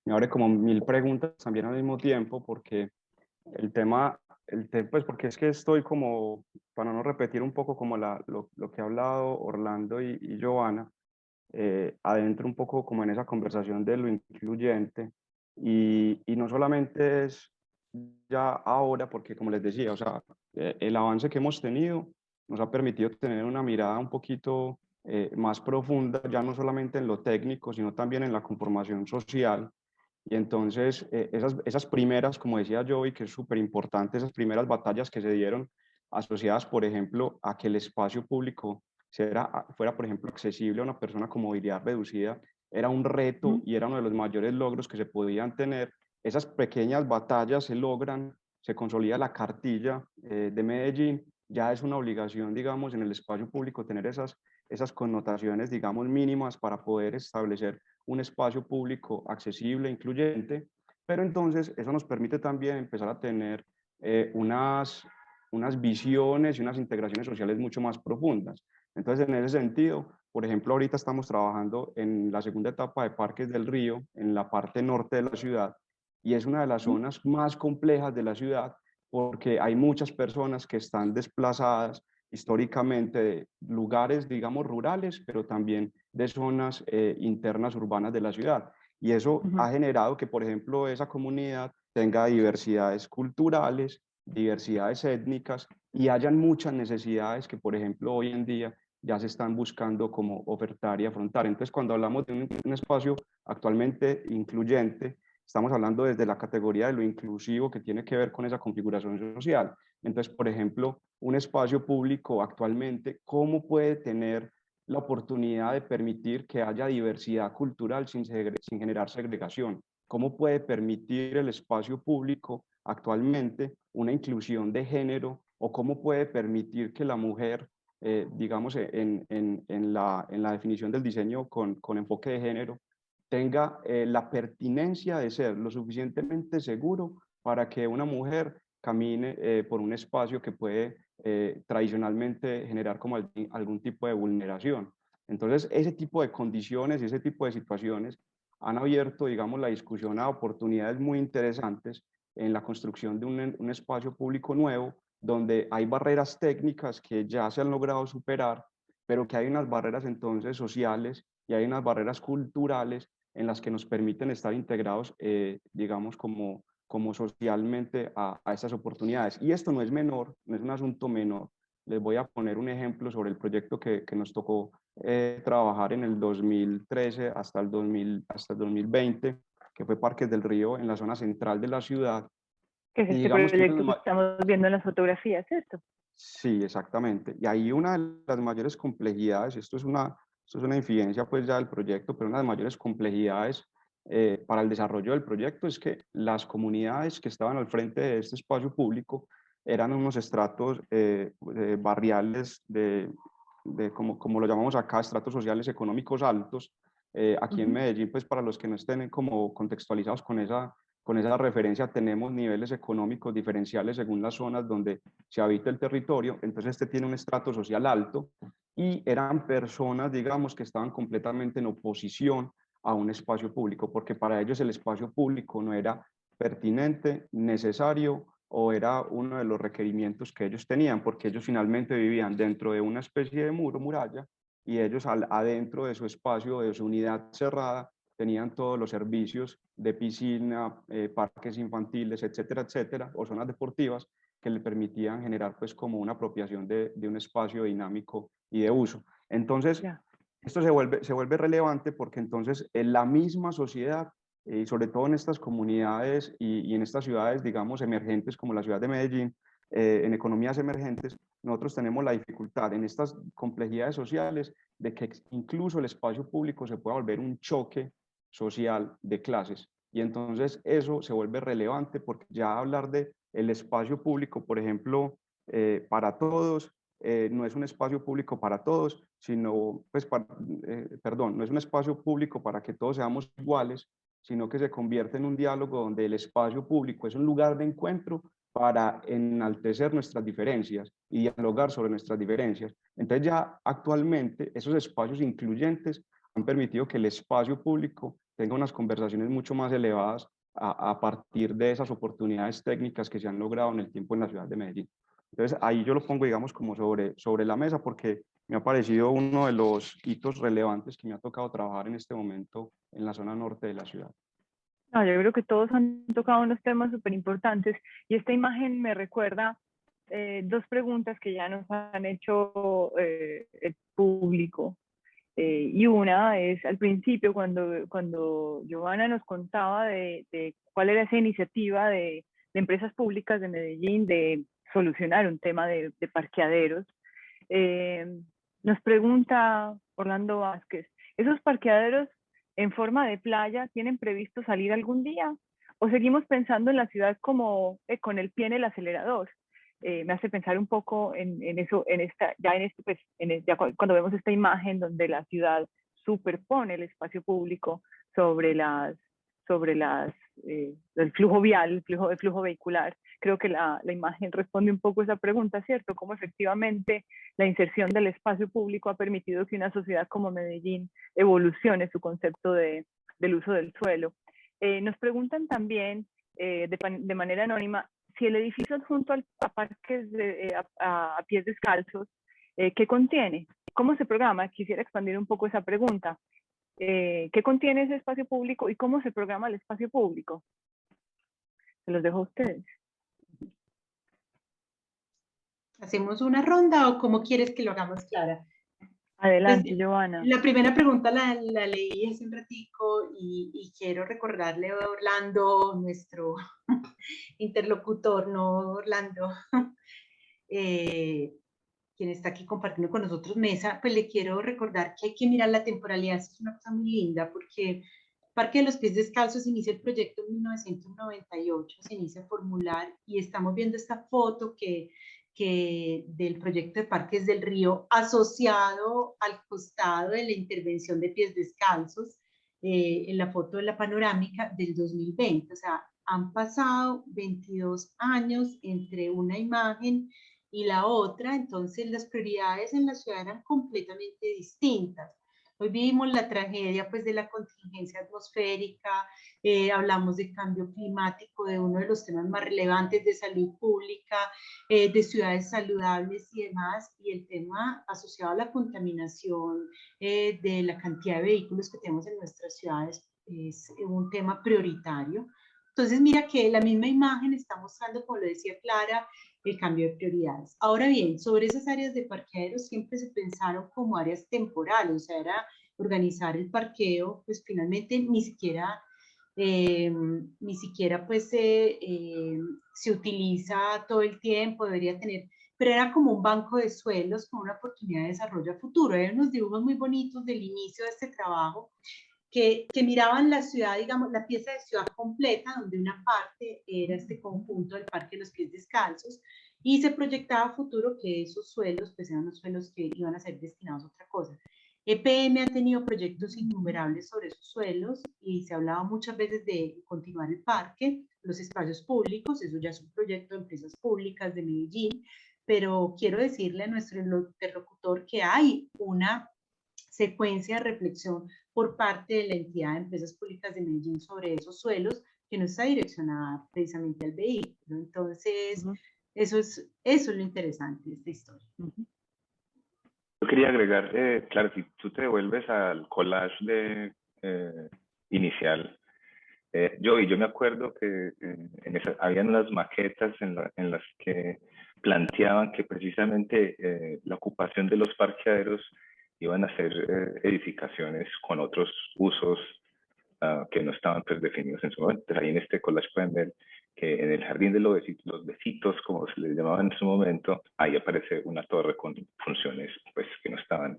me abre como 1000 preguntas también al mismo tiempo, porque pues porque es que estoy como, para no repetir un poco como lo que ha hablado Orlando y Joana, adentro un poco como en esa conversación de lo incluyente, y no solamente es ya ahora, porque como les decía, o sea, el avance que hemos tenido nos ha permitido tener una mirada un poquito más profunda, ya no solamente en lo técnico, sino también en la conformación social. Y entonces esas primeras, como decía Joey, que es súper importante, esas primeras batallas que se dieron asociadas, por ejemplo, a que el espacio público fuera, por ejemplo, accesible a una persona con movilidad reducida, era un reto y era uno de los mayores logros que se podían tener. Esas pequeñas batallas se logran, se consolida la cartilla de Medellín, ya es una obligación, digamos, en el espacio público tener esas connotaciones, digamos, mínimas para poder establecer un espacio público accesible, incluyente, pero entonces eso nos permite también empezar a tener unas visiones y unas integraciones sociales mucho más profundas. Entonces, en ese sentido, por ejemplo, ahorita estamos trabajando en la segunda etapa de Parques del Río, en la parte norte de la ciudad, y es una de las zonas más complejas de la ciudad porque hay muchas personas que están desplazadas históricamente de lugares, digamos, rurales, pero también de zonas internas urbanas de la ciudad. Y eso ha generado que, por ejemplo, esa comunidad tenga diversidades culturales, diversidades étnicas y hayan muchas necesidades que, por ejemplo, hoy en día ya se están buscando como ofertar y afrontar. Entonces, cuando hablamos de un espacio actualmente incluyente, estamos hablando desde la categoría de lo inclusivo que tiene que ver con esa configuración social. Entonces, por ejemplo, un espacio público actualmente, ¿cómo puede tener la oportunidad de permitir que haya diversidad cultural sin generar segregación? ¿Cómo puede permitir el espacio público actualmente una inclusión de género? ¿O cómo puede permitir que la mujer, digamos, en la definición del diseño con enfoque de género, tenga la pertinencia de ser lo suficientemente seguro para que una mujer camine por un espacio que puede tradicionalmente generar como algún tipo de vulneración? Entonces, ese tipo de condiciones y ese tipo de situaciones han abierto, digamos, la discusión a oportunidades muy interesantes en la construcción de un espacio público nuevo, donde hay barreras técnicas que ya se han logrado superar, pero que hay unas barreras entonces sociales y hay unas barreras culturales en las que nos permiten estar integrados, digamos, como socialmente a estas oportunidades. Y esto no es menor, no es un asunto menor. Les voy a poner un ejemplo sobre el proyecto que nos tocó trabajar en el 2013 hasta el 2020, que fue Parques del Río en la zona central de la ciudad. Que es Y este digamos que proyecto que estamos viendo en las fotografías, ¿cierto? sí, exactamente. Y ahí una de las mayores complejidades, esto es una infidencia pues ya del proyecto, pero una de las mayores complejidades para el desarrollo del proyecto es que las comunidades que estaban al frente de este espacio público eran unos estratos barriales como lo llamamos acá, estratos sociales económicos altos. Aquí en Medellín, pues para los que no estén como contextualizados con esa referencia, tenemos niveles económicos diferenciales según las zonas donde se habita el territorio. Entonces este tiene un estrato social alto y eran personas, digamos, que estaban completamente en oposición a un espacio público, porque para ellos el espacio público no era pertinente, necesario o era uno de los requerimientos que ellos tenían, porque ellos finalmente vivían dentro de una especie de muralla y ellos adentro de su espacio, de su unidad cerrada, tenían todos los servicios de piscina, parques infantiles, etcétera, etcétera, o zonas deportivas que le permitían generar pues como una apropiación de un espacio dinámico y de uso. Entonces, esto se vuelve relevante porque entonces en la misma sociedad, y sobre todo en estas comunidades y en estas ciudades, digamos, emergentes como la ciudad de Medellín, en economías emergentes, nosotros tenemos la dificultad en estas complejidades sociales de que incluso el espacio público se pueda volver un choque social de clases. Y entonces eso se vuelve relevante porque ya hablar de el espacio público, por ejemplo, para todos, no es un espacio público para todos, sino, pues, perdón, no es un espacio público para que todos seamos iguales, sino que se convierte en un diálogo donde el espacio público es un lugar de encuentro para enaltecer nuestras diferencias y dialogar sobre nuestras diferencias. Entonces ya actualmente esos espacios incluyentes han permitido que el espacio público tenga unas conversaciones mucho más elevadas a partir de esas oportunidades técnicas que se han logrado en el tiempo en la ciudad de Medellín. Entonces ahí yo lo pongo, digamos, como sobre la mesa porque me ha parecido uno de los hitos relevantes que me ha tocado trabajar en este momento en la zona norte de la ciudad. No, yo creo que todos han tocado unos temas súper importantes y esta imagen me recuerda dos preguntas que ya nos han hecho el público. Y una es al principio cuando Giovanna nos contaba de cuál era esa iniciativa de empresas públicas de Medellín de solucionar un tema de parqueaderos. Nos pregunta Orlando Vázquez, ¿esos parqueaderos en forma de playa tienen previsto salir algún día? ¿O seguimos pensando en la ciudad como con el pie en el acelerador? me hace pensar un poco en eso, ya cuando vemos esta imagen donde la ciudad superpone el espacio público sobre el flujo vial, el flujo vehicular. Creo que la imagen responde un poco a esa pregunta, ¿cierto? Cómo efectivamente la inserción del espacio público ha permitido que una sociedad como Medellín evolucione su concepto del uso del suelo. Nos preguntan también de manera anónima si el edificio adjunto a parques a pies descalzos, ¿qué contiene? ¿Cómo se programa? Quisiera expandir un poco esa pregunta. ¿Qué contiene ese espacio público y cómo se programa el espacio público? Se los dejo a ustedes. ¿Hacemos una ronda o cómo quieres que lo hagamos, Clara? Adelante, Pues, Giovanna. la primera pregunta la leí hace un ratico y quiero recordarle a Orlando, nuestro interlocutor, no Orlando, quien está aquí compartiendo con nosotros mesa, pues le quiero recordar que hay que mirar la temporalidad. Eso es una cosa muy linda porque Parque de los Pies Descalzos inicia el proyecto en 1998, se inicia a formular y estamos viendo esta foto que del proyecto de Parques del Río asociado al costado de la intervención de Pies Descalzos en la foto de la panorámica del 2020. O sea, han pasado 22 años entre una imagen y la otra, entonces las prioridades en la ciudad eran completamente distintas. Hoy vivimos la tragedia pues de la contingencia atmosférica, hablamos de cambio climático, de uno de los temas más relevantes de salud pública, de ciudades saludables y demás, y el tema asociado a la contaminación de la cantidad de vehículos que tenemos en nuestras ciudades es un tema prioritario. Entonces mira que la misma imagen está mostrando, como lo decía Clara, el cambio de prioridades. Ahora bien, sobre esas áreas de parqueaderos siempre se pensaron como áreas temporales, o sea, era organizar el parqueo, pues finalmente ni siquiera pues se utiliza todo el tiempo, debería tener, pero era como un banco de suelos con una oportunidad de desarrollo a futuro. Hay unos dibujos muy bonitos del inicio de este trabajo que miraban la ciudad, digamos, la pieza de ciudad completa, donde una parte era este conjunto del Parque de los Pies Descalzos, y se proyectaba a futuro que esos suelos, pues eran los suelos que iban a ser destinados a otra cosa. EPM ha tenido proyectos innumerables sobre esos suelos y se hablaba muchas veces de continuar el parque, los espacios públicos, eso ya es un proyecto de empresas públicas de Medellín, pero quiero decirle a nuestro interlocutor que hay una secuencia de reflexión por parte de la entidad de empresas públicas de Medellín sobre esos suelos que no está direccionada precisamente al vehículo. Entonces, eso es lo interesante de esta historia. Yo quería agregar, claro, si tú te devuelves al collage inicial, yo me acuerdo que habían unas maquetas en las que planteaban que precisamente la ocupación de los parqueaderos iban a ser edificaciones con otros usos que no estaban pues, definidos en su momento. Entonces, ahí en este collage pueden ver que en el jardín de los besitos, como se les llamaba en su momento, ahí aparece una torre con funciones pues, que no estaban,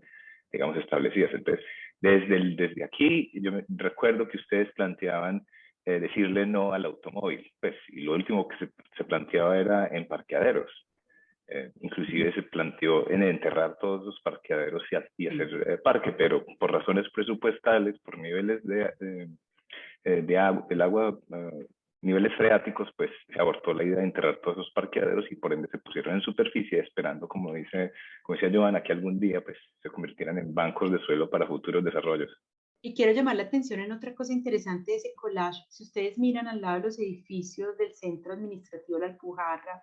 digamos, establecidas. Entonces, desde aquí, yo recuerdo que ustedes planteaban decirle no al automóvil, pues, y lo último que se planteaba era en parqueaderos. Inclusive se planteó en enterrar todos los parqueaderos y hacer parque, pero por razones presupuestales, por niveles del agua, niveles freáticos, pues se abortó la idea de enterrar todos esos parqueaderos y por ende se pusieron en superficie esperando, como decía Giovanna, que algún día pues se convirtieran en bancos de suelo para futuros desarrollos. Y quiero llamar la atención en otra cosa interesante de ese collage. Si ustedes miran al lado de los edificios del centro administrativo de la Alpujarra,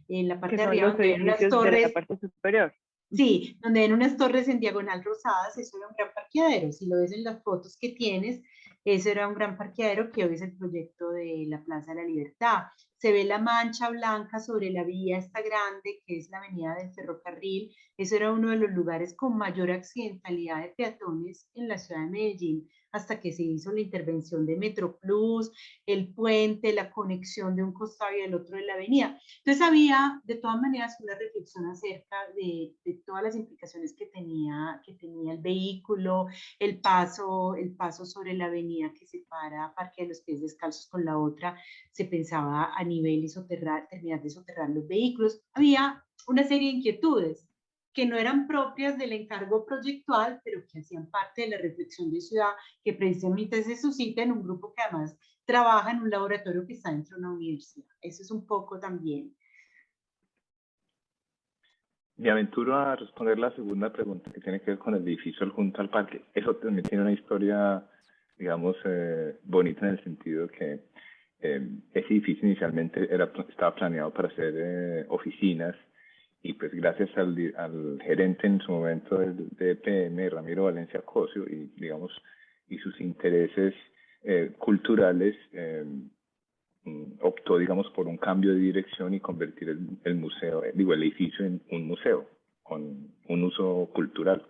en la parte de arriba donde ven unas torres, de la parte superior. Sí, donde ven unas torres en diagonal rosadas, eso era un gran parqueadero. Si lo ves en las fotos que tienes, eso era un gran parqueadero que hoy es el proyecto de la Plaza de la Libertad. Se ve la mancha blanca sobre la vía esta grande, que es la avenida del ferrocarril. Eso era uno de los lugares con mayor accidentalidad de peatones en la ciudad de Medellín, hasta que se hizo la intervención de Metroplus, el puente, la conexión de un costado y del otro de la avenida. Entonces había de todas maneras una reflexión acerca de todas las implicaciones que tenía el vehículo, el paso sobre la avenida que separa Parque de los Pies Descalzos con la otra, se pensaba a nivel y terminar de soterrar los vehículos. Había una serie de inquietudes que no eran propias del encargo proyectual, pero que hacían parte de la reflexión de ciudad, que precisamente se suscita en un grupo que además trabaja en un laboratorio que está dentro de una universidad. Eso es un poco también. Me aventuro a responder la segunda pregunta que tiene que ver con el edificio junto al parque. Eso también tiene una historia, digamos, bonita en el sentido que ese edificio inicialmente estaba planeado para ser oficinas, y pues gracias al gerente en su momento de EPM, Ramiro Valencia Cosio, y digamos, y sus intereses culturales, optó, digamos, por un cambio de dirección y convertir el museo, el edificio en un museo con un uso cultural.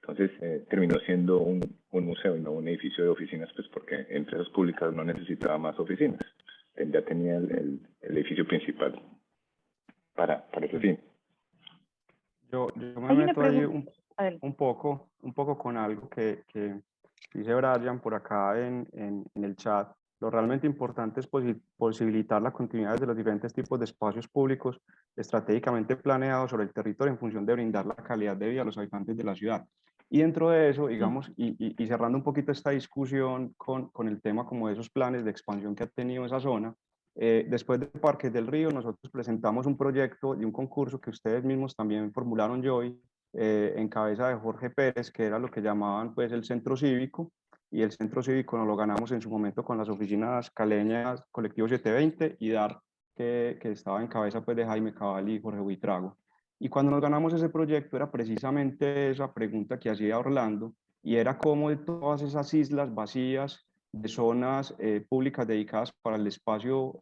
Entonces terminó siendo un museo y no un edificio de oficinas, pues porque empresas públicas no necesitaban más oficinas. Ya tenía el edificio principal para ese fin. Yo me meto ahí un poco con algo que dice Brian por acá en el chat. Lo realmente importante es posibilitar la continuidad de los diferentes tipos de espacios públicos estratégicamente planeados sobre el territorio en función de brindar la calidad de vida a los habitantes de la ciudad. Y dentro de eso, digamos, y cerrando un poquito esta discusión con el tema como de esos planes de expansión que ha tenido esa zona, después de Parques del Río, nosotros presentamos un proyecto de un concurso que ustedes mismos también formularon, Joy, en cabeza de Jorge Pérez, que era lo que llamaban pues el centro cívico, y el centro cívico nos lo ganamos en su momento con las oficinas caleñas Colectivo 720 y DAR, que estaba en cabeza pues de Jaime Cabal y Jorge Buitrago. Y cuando nos ganamos ese proyecto era precisamente esa pregunta que hacía Orlando, y era cómo de todas esas islas vacías de zonas públicas dedicadas para el espacio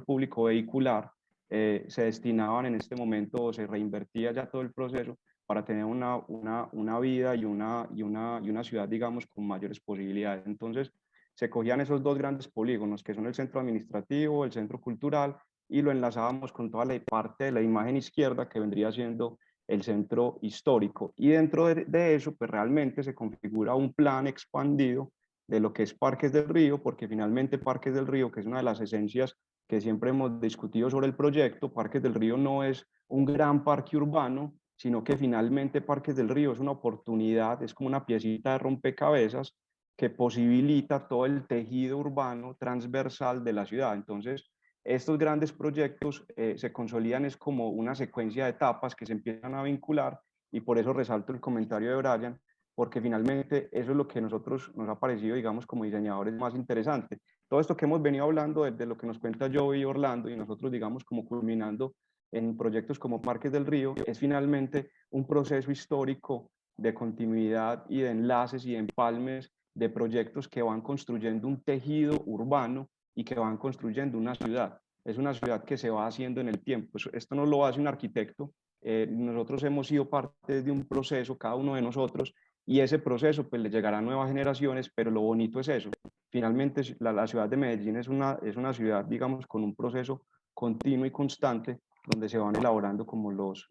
público vehicular se destinaban en este momento, o se reinvertía ya todo el proceso para tener una vida y una ciudad, digamos, con mayores posibilidades. Entonces, se cogían esos dos grandes polígonos, que son el centro administrativo, el centro cultural, y lo enlazábamos con toda la parte de la imagen izquierda, que vendría siendo el centro histórico. Y dentro de eso, pues realmente se configura un plan expandido de lo que es Parques del Río, porque finalmente Parques del Río, que es una de las esencias que siempre hemos discutido sobre el proyecto, Parques del Río no es un gran parque urbano, sino que finalmente Parques del Río es una oportunidad, es como una piecita de rompecabezas que posibilita todo el tejido urbano transversal de la ciudad. Entonces, estos grandes proyectos se consolidan es como una secuencia de etapas que se empiezan a vincular, y por eso resalto el comentario de Brian, porque finalmente eso es lo que nosotros nos ha parecido, digamos, como diseñadores más interesante. Todo esto que hemos venido hablando de lo que nos cuenta Joey y Orlando, y nosotros, digamos, como culminando en proyectos como Parques del Río, es finalmente un proceso histórico de continuidad y de enlaces y de empalmes de proyectos que van construyendo un tejido urbano y que van construyendo una ciudad. Es una ciudad que se va haciendo en el tiempo. Esto no lo hace un arquitecto. Nosotros hemos sido parte de un proceso, cada uno de nosotros, y ese proceso pues le llegará a nuevas generaciones, pero lo bonito es eso. Finalmente la ciudad de Medellín es una ciudad, digamos, con un proceso continuo y constante, donde se van elaborando como los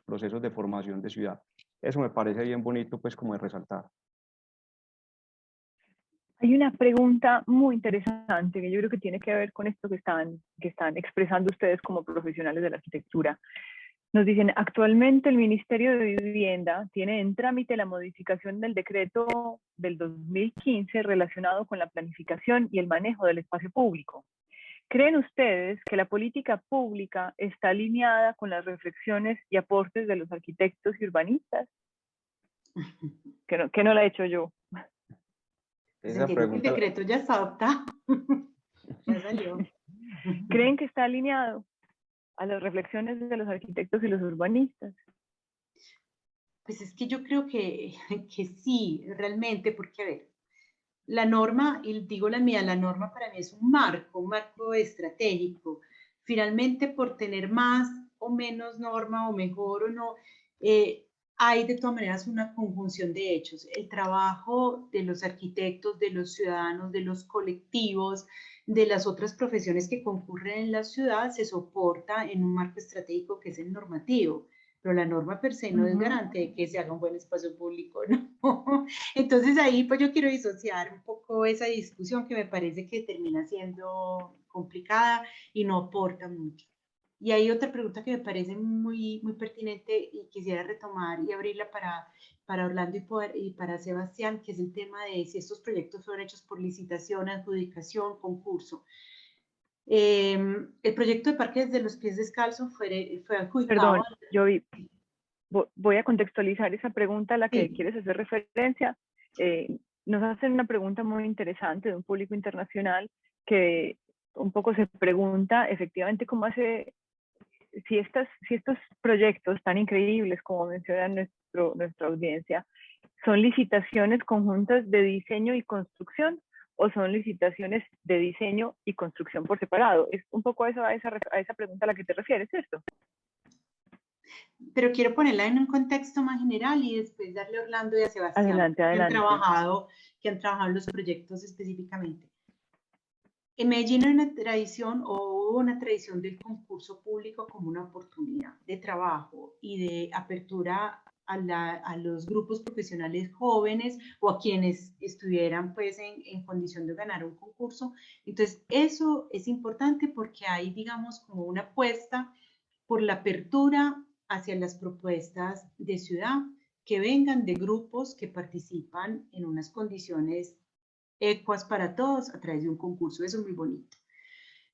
procesos de formación de ciudad. Eso me parece bien bonito, pues, como de resaltar. Hay una pregunta muy interesante que yo creo que tiene que ver con esto que están expresando ustedes como profesionales de la arquitectura. Nos dicen, actualmente el Ministerio de Vivienda tiene en trámite la modificación del decreto del 2015 relacionado con la planificación y el manejo del espacio público. ¿Creen ustedes que la política pública está alineada con las reflexiones y aportes de los arquitectos y urbanistas? Que no la he hecho yo. Pues entiendo que el decreto ya está adoptado. Ya salió. ¿Creen que está alineado a las reflexiones de los arquitectos y los urbanistas? Pues es que yo creo que sí, realmente, porque a ver, la norma, y digo la mía, la norma para mí es un marco estratégico. Finalmente, por tener más o menos norma, o mejor o no, hay de todas maneras una conjunción de hechos. El trabajo de los arquitectos, de los ciudadanos, de los colectivos, de las otras profesiones que concurren en la ciudad se soporta en un marco estratégico que es el normativo. pero la norma per se no es garante de que se haga un buen espacio público, ¿no? Entonces ahí pues yo quiero disociar un poco esa discusión que me parece que termina siendo complicada y no aporta mucho. Y hay otra pregunta que me parece muy, muy pertinente y quisiera retomar y abrirla para Orlando y para Sebastián, que es el tema de si estos proyectos son hechos por licitación, adjudicación, concurso. El proyecto de Parques de los Pies Descalzos fue adjudicado. Perdón, yo voy a contextualizar esa pregunta a la que quieres hacer referencia. Nos hacen una pregunta muy interesante de un público internacional que un poco se pregunta efectivamente cómo hace, si estos proyectos tan increíbles como menciona nuestra audiencia, ¿son licitaciones conjuntas de diseño y construcción o son licitaciones de diseño y construcción por separado? Es un poco a esa pregunta a la que te refieres, ¿cierto? Pero quiero ponerla en un contexto más general y después darle a Orlando y a Sebastián, Adelante. que han trabajado los proyectos específicamente. En Medellín hay una tradición, o hubo una tradición del concurso público como una oportunidad de trabajo y de apertura a los grupos profesionales jóvenes o a quienes estuvieran pues en condición de ganar un concurso. Entonces eso es importante porque hay, digamos, como una apuesta por la apertura hacia las propuestas de ciudad que vengan de grupos que participan en unas condiciones ecuas para todos a través de un concurso. Eso es muy bonito.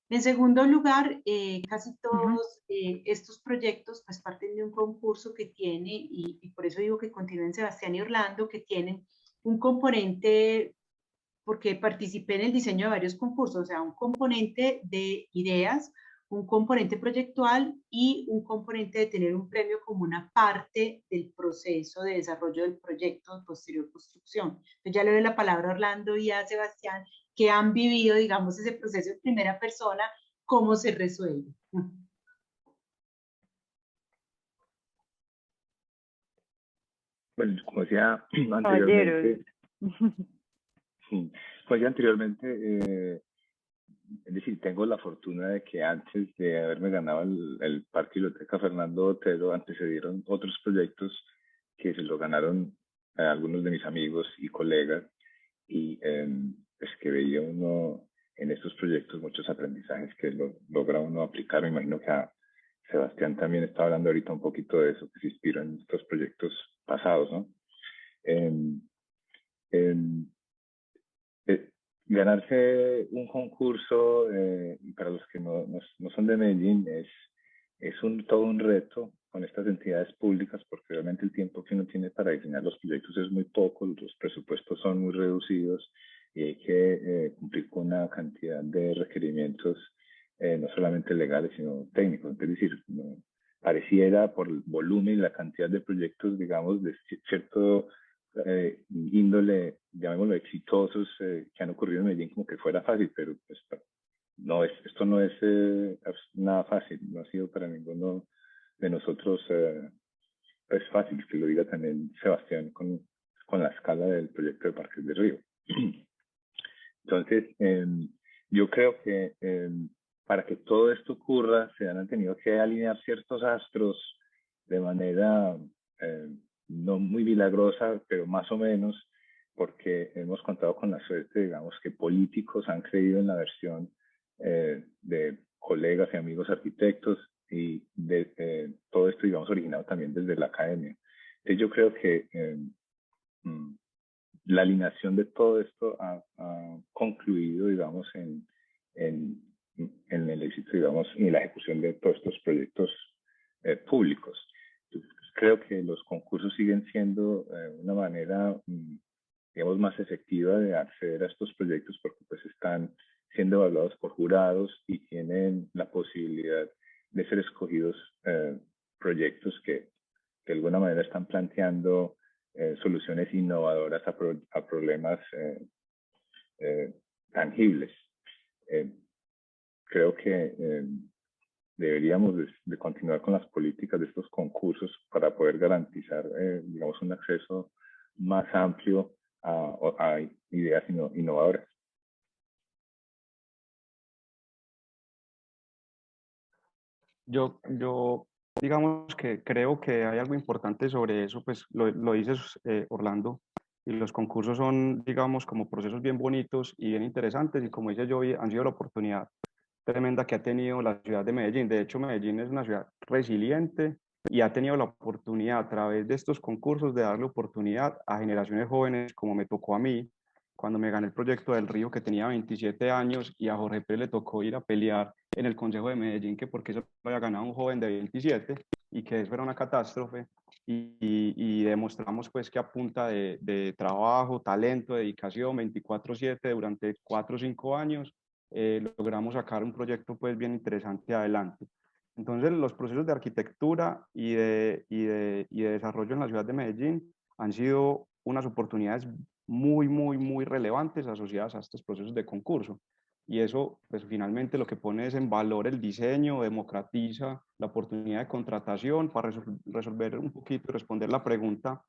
En segundo lugar, casi todos estos proyectos pues parten de un concurso que tiene, y por eso digo que continúen Sebastián y Orlando, que tienen un componente, porque participé en el diseño de varios concursos, o sea, un componente de ideas, un componente proyectual y un componente de tener un premio como una parte del proceso de desarrollo del proyecto de posterior construcción. Entonces ya le doy la palabra a Orlando y a Sebastián, que han vivido, digamos, ese proceso en primera persona, cómo se resuelve. Bueno, como decía anteriormente, es decir, tengo la fortuna de que antes de haberme ganado el Parque Biblioteca Fernando Botero, antecedieron otros proyectos que se lo ganaron algunos de mis amigos y colegas, y pues que veía uno en estos proyectos muchos aprendizajes que logra uno aplicar. Me imagino que a Sebastián también está hablando ahorita un poquito de eso, que se inspiró en estos proyectos pasados, ¿no? Ganarse un concurso, para los que no son de Medellín, es todo un reto con estas entidades públicas, porque realmente el tiempo que uno tiene para diseñar los proyectos es muy poco, los presupuestos son muy reducidos y hay que cumplir con una cantidad de requerimientos, no solamente legales, sino técnicos. Es decir, no, pareciera por el volumen y la cantidad de proyectos, digamos, de cierto índole, llamémoslo, exitosos que han ocurrido en Medellín, como que fuera fácil, pero pues, esto no es nada fácil, no ha sido para ninguno de nosotros pues fácil, que lo diga también Sebastián con la escala del proyecto de Parques del Río. Entonces, yo creo que para que todo esto ocurra, se han tenido que alinear ciertos astros de manera no muy milagrosa, pero más o menos, porque hemos contado con la suerte, digamos, que políticos han creído en la versión de colegas y amigos arquitectos, y de todo esto, digamos, originado también desde la academia. Entonces yo creo que la alineación de todo esto ha concluido, digamos, en el éxito, digamos, y la ejecución de todos estos proyectos públicos. Entonces, creo que los concursos siguen siendo una manera, digamos, más efectiva de acceder a estos proyectos, porque pues están siendo evaluados por jurados y tienen la posibilidad de ser escogidos proyectos que de alguna manera están planteando soluciones innovadoras a problemas tangibles. Creo que deberíamos de continuar con las políticas de estos concursos para poder garantizar, digamos, un acceso más amplio a ideas innovadoras. Yo digamos que creo que hay algo importante sobre eso, pues lo dices, Orlando, y los concursos son, digamos, como procesos bien bonitos y bien interesantes, y como dice yo, han sido la oportunidad tremenda que ha tenido la ciudad de Medellín. De hecho, Medellín es una ciudad resiliente y ha tenido la oportunidad a través de estos concursos de darle oportunidad a generaciones jóvenes, como me tocó a mí, cuando me gané el proyecto del Río, que tenía 27 años, y a Jorge Pérez le tocó ir a pelear en el Consejo de Medellín, que porque eso lo había ganado un joven de 27 y que eso era una catástrofe. Y demostramos pues que a punta de trabajo, talento, dedicación, 24/7 durante 4 o 5 años, logramos sacar un proyecto pues bien interesante adelante. Entonces los procesos de arquitectura y de desarrollo en la ciudad de Medellín han sido unas oportunidades muy relevantes asociadas a estos procesos de concurso. Y eso, pues finalmente lo que pone es en valor el diseño, democratiza la oportunidad de contratación para resolver un poquito y responder la pregunta.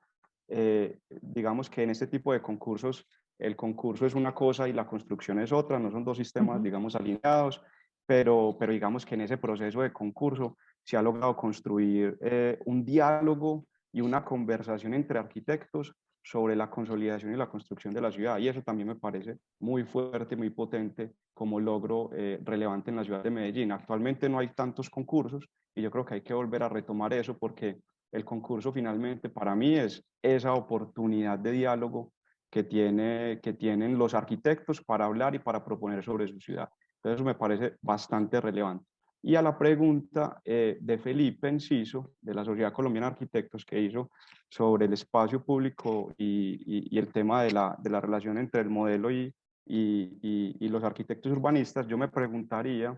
Digamos que en este tipo de concursos, el concurso es una cosa y la construcción es otra, no son dos sistemas, digamos, alineados, pero digamos que en ese proceso de concurso se ha logrado construir un diálogo y una conversación entre arquitectos sobre la consolidación y la construcción de la ciudad. Y eso también me parece muy fuerte, muy potente como logro relevante en la ciudad de Medellín. Actualmente no hay tantos concursos y yo creo que hay que volver a retomar eso porque el concurso finalmente para mí es esa oportunidad de diálogo que tienen los arquitectos para hablar y para proponer sobre su ciudad. Entonces eso me parece bastante relevante. Y a la pregunta de Felipe Enciso, de la Sociedad Colombiana de Arquitectos, que hizo sobre el espacio público y el tema de la relación entre el modelo y los arquitectos urbanistas, yo me preguntaría,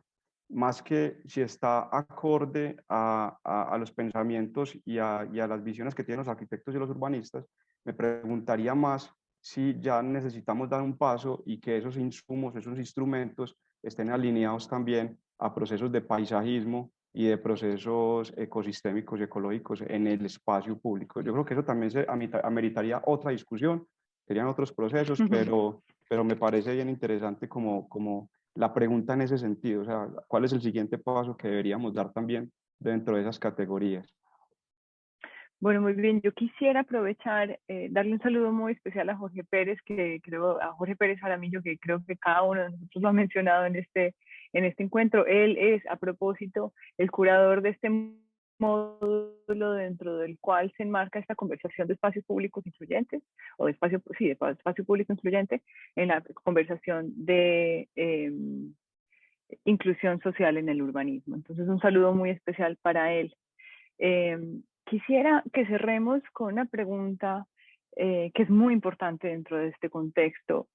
más que si está acorde a los pensamientos y a las visiones que tienen los arquitectos y los urbanistas, me preguntaría más si ya necesitamos dar un paso y que esos insumos, esos instrumentos estén alineados también a procesos de paisajismo y de procesos ecosistémicos y ecológicos en el espacio público. Yo creo que eso también se ameritaría otra discusión, serían otros procesos, pero me parece bien interesante como la pregunta en ese sentido, o sea, ¿cuál es el siguiente paso que deberíamos dar también dentro de esas categorías? Bueno, muy bien. Yo quisiera aprovechar, darle un saludo muy especial a Jorge Pérez, a Jorge Pérez Jaramillo, que creo que cada uno de nosotros lo ha mencionado en este encuentro. Él es, a propósito, el curador de este módulo dentro del cual se enmarca esta conversación de espacios públicos incluyentes, o de espacio público incluyente, en la conversación de inclusión social en el urbanismo. Entonces, un saludo muy especial para él. Quisiera que cerremos con una pregunta que es muy importante dentro de este contexto,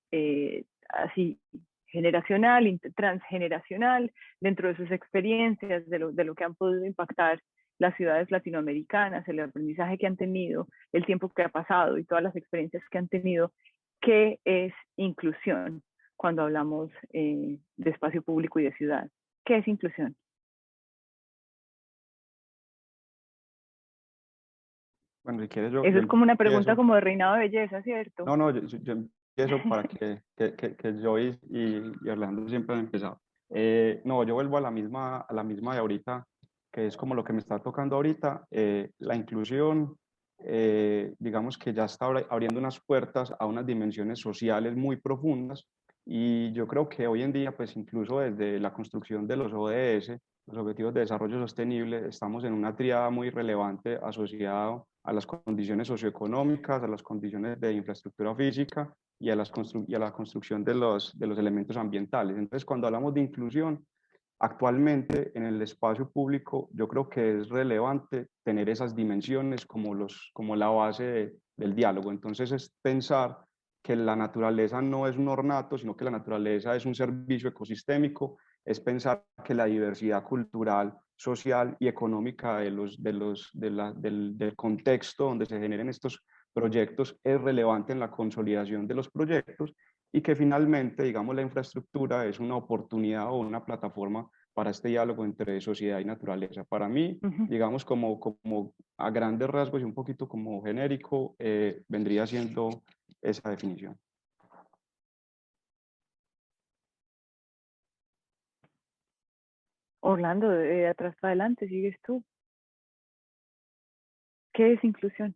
así generacional, transgeneracional, dentro de sus experiencias, de lo que han podido impactar las ciudades latinoamericanas, el aprendizaje que han tenido, el tiempo que ha pasado y todas las experiencias que han tenido. ¿Qué es inclusión cuando hablamos de espacio público y de ciudad? ¿Qué es inclusión? Bueno, si quieres Eso yo es como una pregunta empiezo. como de reinado de belleza, ¿cierto? No, yo empiezo para que Joyce y Orlando siempre han empezado. No, yo vuelvo a la misma de ahorita, que es como lo que me está tocando ahorita. La inclusión, digamos que ya está abriendo unas puertas a unas dimensiones sociales muy profundas y yo creo que hoy en día, pues incluso desde la construcción de los ODS, los Objetivos de Desarrollo Sostenible, estamos en una tríada muy relevante asociada a las condiciones socioeconómicas, a las condiciones de infraestructura física y a la construcción de los elementos ambientales. Entonces, cuando hablamos de inclusión, actualmente en el espacio público, yo creo que es relevante tener esas dimensiones como la base del diálogo. Entonces, es pensar que la naturaleza no es un ornato, sino que la naturaleza es un servicio ecosistémico, es pensar que la diversidad cultural, social y económica del contexto donde se generen estos proyectos es relevante en la consolidación de los proyectos y que finalmente, digamos, la infraestructura es una oportunidad o una plataforma para este diálogo entre sociedad y naturaleza. Para mí, digamos, como a grandes rasgos y un poquito como genérico, vendría siendo esa definición. Orlando, de atrás para adelante, sigues tú. ¿Qué es inclusión?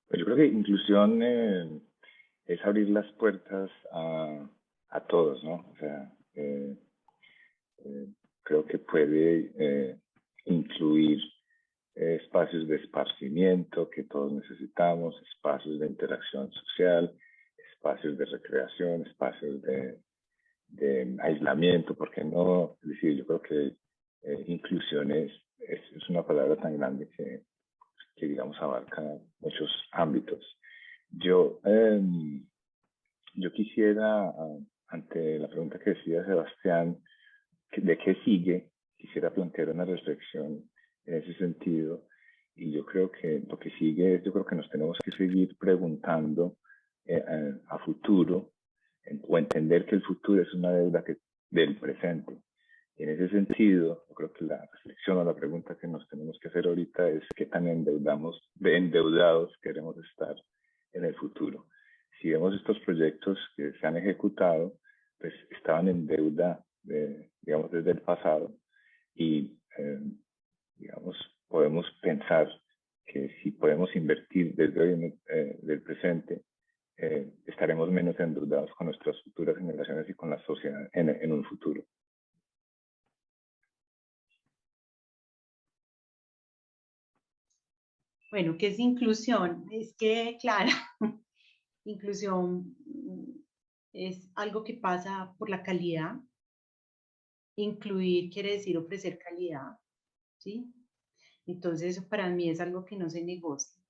Pues yo creo que inclusión es abrir las puertas a todos, ¿no? O sea, creo que puede incluir espacios de esparcimiento que todos necesitamos, espacios de interacción social, espacios de recreación, espacios de aislamiento, ¿por qué no? Es decir, yo creo que inclusión es una palabra tan grande que digamos abarca muchos ámbitos. Yo quisiera, ante la pregunta que decía Sebastián, ¿de qué sigue? Quisiera plantear una reflexión en ese sentido. Y yo creo que lo que sigue es, yo creo que nos tenemos que seguir preguntando a futuro, o entender que el futuro es una deuda del presente. Y en ese sentido, yo creo que la reflexión o la pregunta que nos tenemos que hacer ahorita es qué tan endeudados queremos estar en el futuro. Si vemos estos proyectos que se han ejecutado, pues estaban en deuda, digamos, desde el pasado y, digamos, podemos pensar que si podemos invertir desde hoy del presente, estaremos menos endeudados con nuestras futuras generaciones y con la sociedad en un futuro. Bueno, ¿qué es inclusión? Es que, claro, inclusión es algo que pasa por la calidad. Incluir quiere decir ofrecer calidad, ¿sí? Entonces, eso para mí es algo que no se negocia.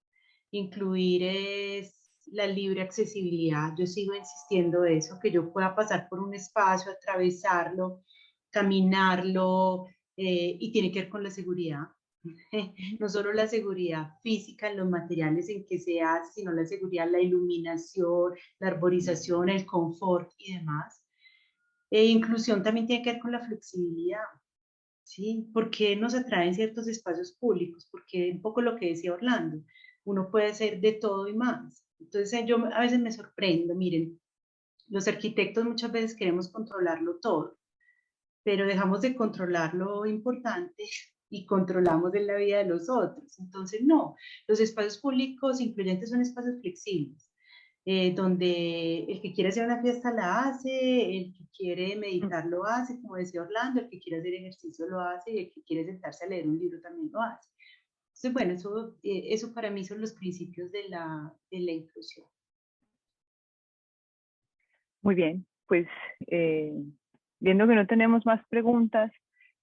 Incluir es la libre accesibilidad. Yo sigo insistiendo en eso, que yo pueda pasar por un espacio, atravesarlo, caminarlo, y tiene que ver con la seguridad. No solo la seguridad física en los materiales en que se hace, sino la seguridad, la iluminación, la arborización, el confort y demás. Inclusión también tiene que ver con la flexibilidad, ¿sí? ¿Por qué nos atraen ciertos espacios públicos? Porque un poco lo que decía Orlando, uno puede ser de todo y más. Entonces yo a veces me sorprendo, miren, los arquitectos muchas veces queremos controlarlo todo, pero dejamos de controlar lo importante y controlamos de la vida de los otros. Entonces, no, los espacios públicos incluyentes son espacios flexibles, donde el que quiere hacer una fiesta la hace, el que quiere meditar lo hace, como decía Orlando, el que quiere hacer ejercicio lo hace y el que quiere sentarse a leer un libro también lo hace. Entonces, bueno, eso para mí son los principios de la inclusión. Muy bien, pues viendo que no tenemos más preguntas,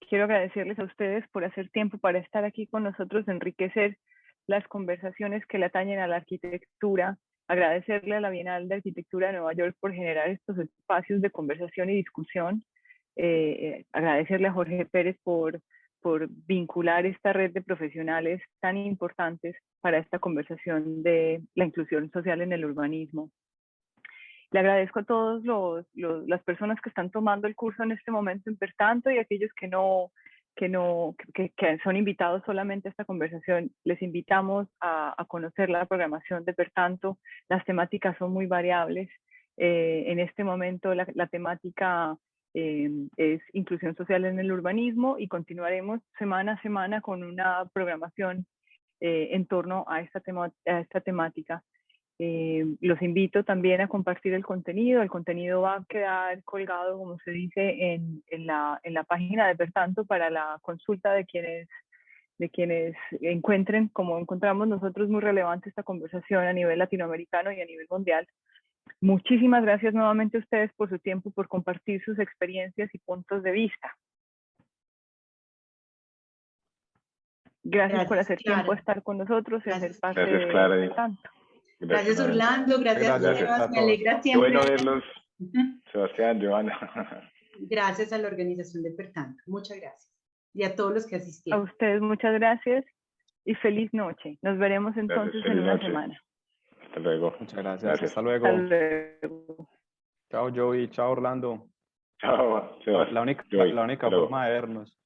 quiero agradecerles a ustedes por hacer tiempo para estar aquí con nosotros, enriquecer las conversaciones que le atañen a la arquitectura, agradecerle a la Bienal de Arquitectura de Nueva York por generar estos espacios de conversación y discusión, agradecerle a Jorge Pérez por vincular esta red de profesionales tan importantes para esta conversación de la inclusión social en el urbanismo. Le agradezco a todas las personas que están tomando el curso en este momento en Pertanto y aquellos que son invitados solamente a esta conversación. Les invitamos a conocer la programación de Pertanto. Las temáticas son muy variables. En este momento la temática es inclusión social en el urbanismo y continuaremos semana a semana con una programación en torno a esta temática. Los invito también a compartir el contenido. El contenido va a quedar colgado, como se dice, en la página de Pertanto para la consulta de quienes encuentren, como encontramos nosotros, muy relevante esta conversación a nivel latinoamericano y a nivel mundial. Muchísimas gracias nuevamente a ustedes por su tiempo, por compartir sus experiencias y puntos de vista. Gracias por hacer tiempo a estar con nosotros y hacer parte de Pertanto. Gracias, Orlando. Gracias, Sebas. Me alegra siempre. Qué bueno verlos, Sebastián, Joana. Gracias a la organización de Pertanto. Muchas gracias. Y a todos los que asistieron. A ustedes muchas gracias y feliz noche. Nos veremos entonces en una semana. Hasta luego. Muchas gracias. Hasta luego. Hasta luego. Chao, Joey. Chao, Orlando. Chao, Sebas. La única forma de vernos.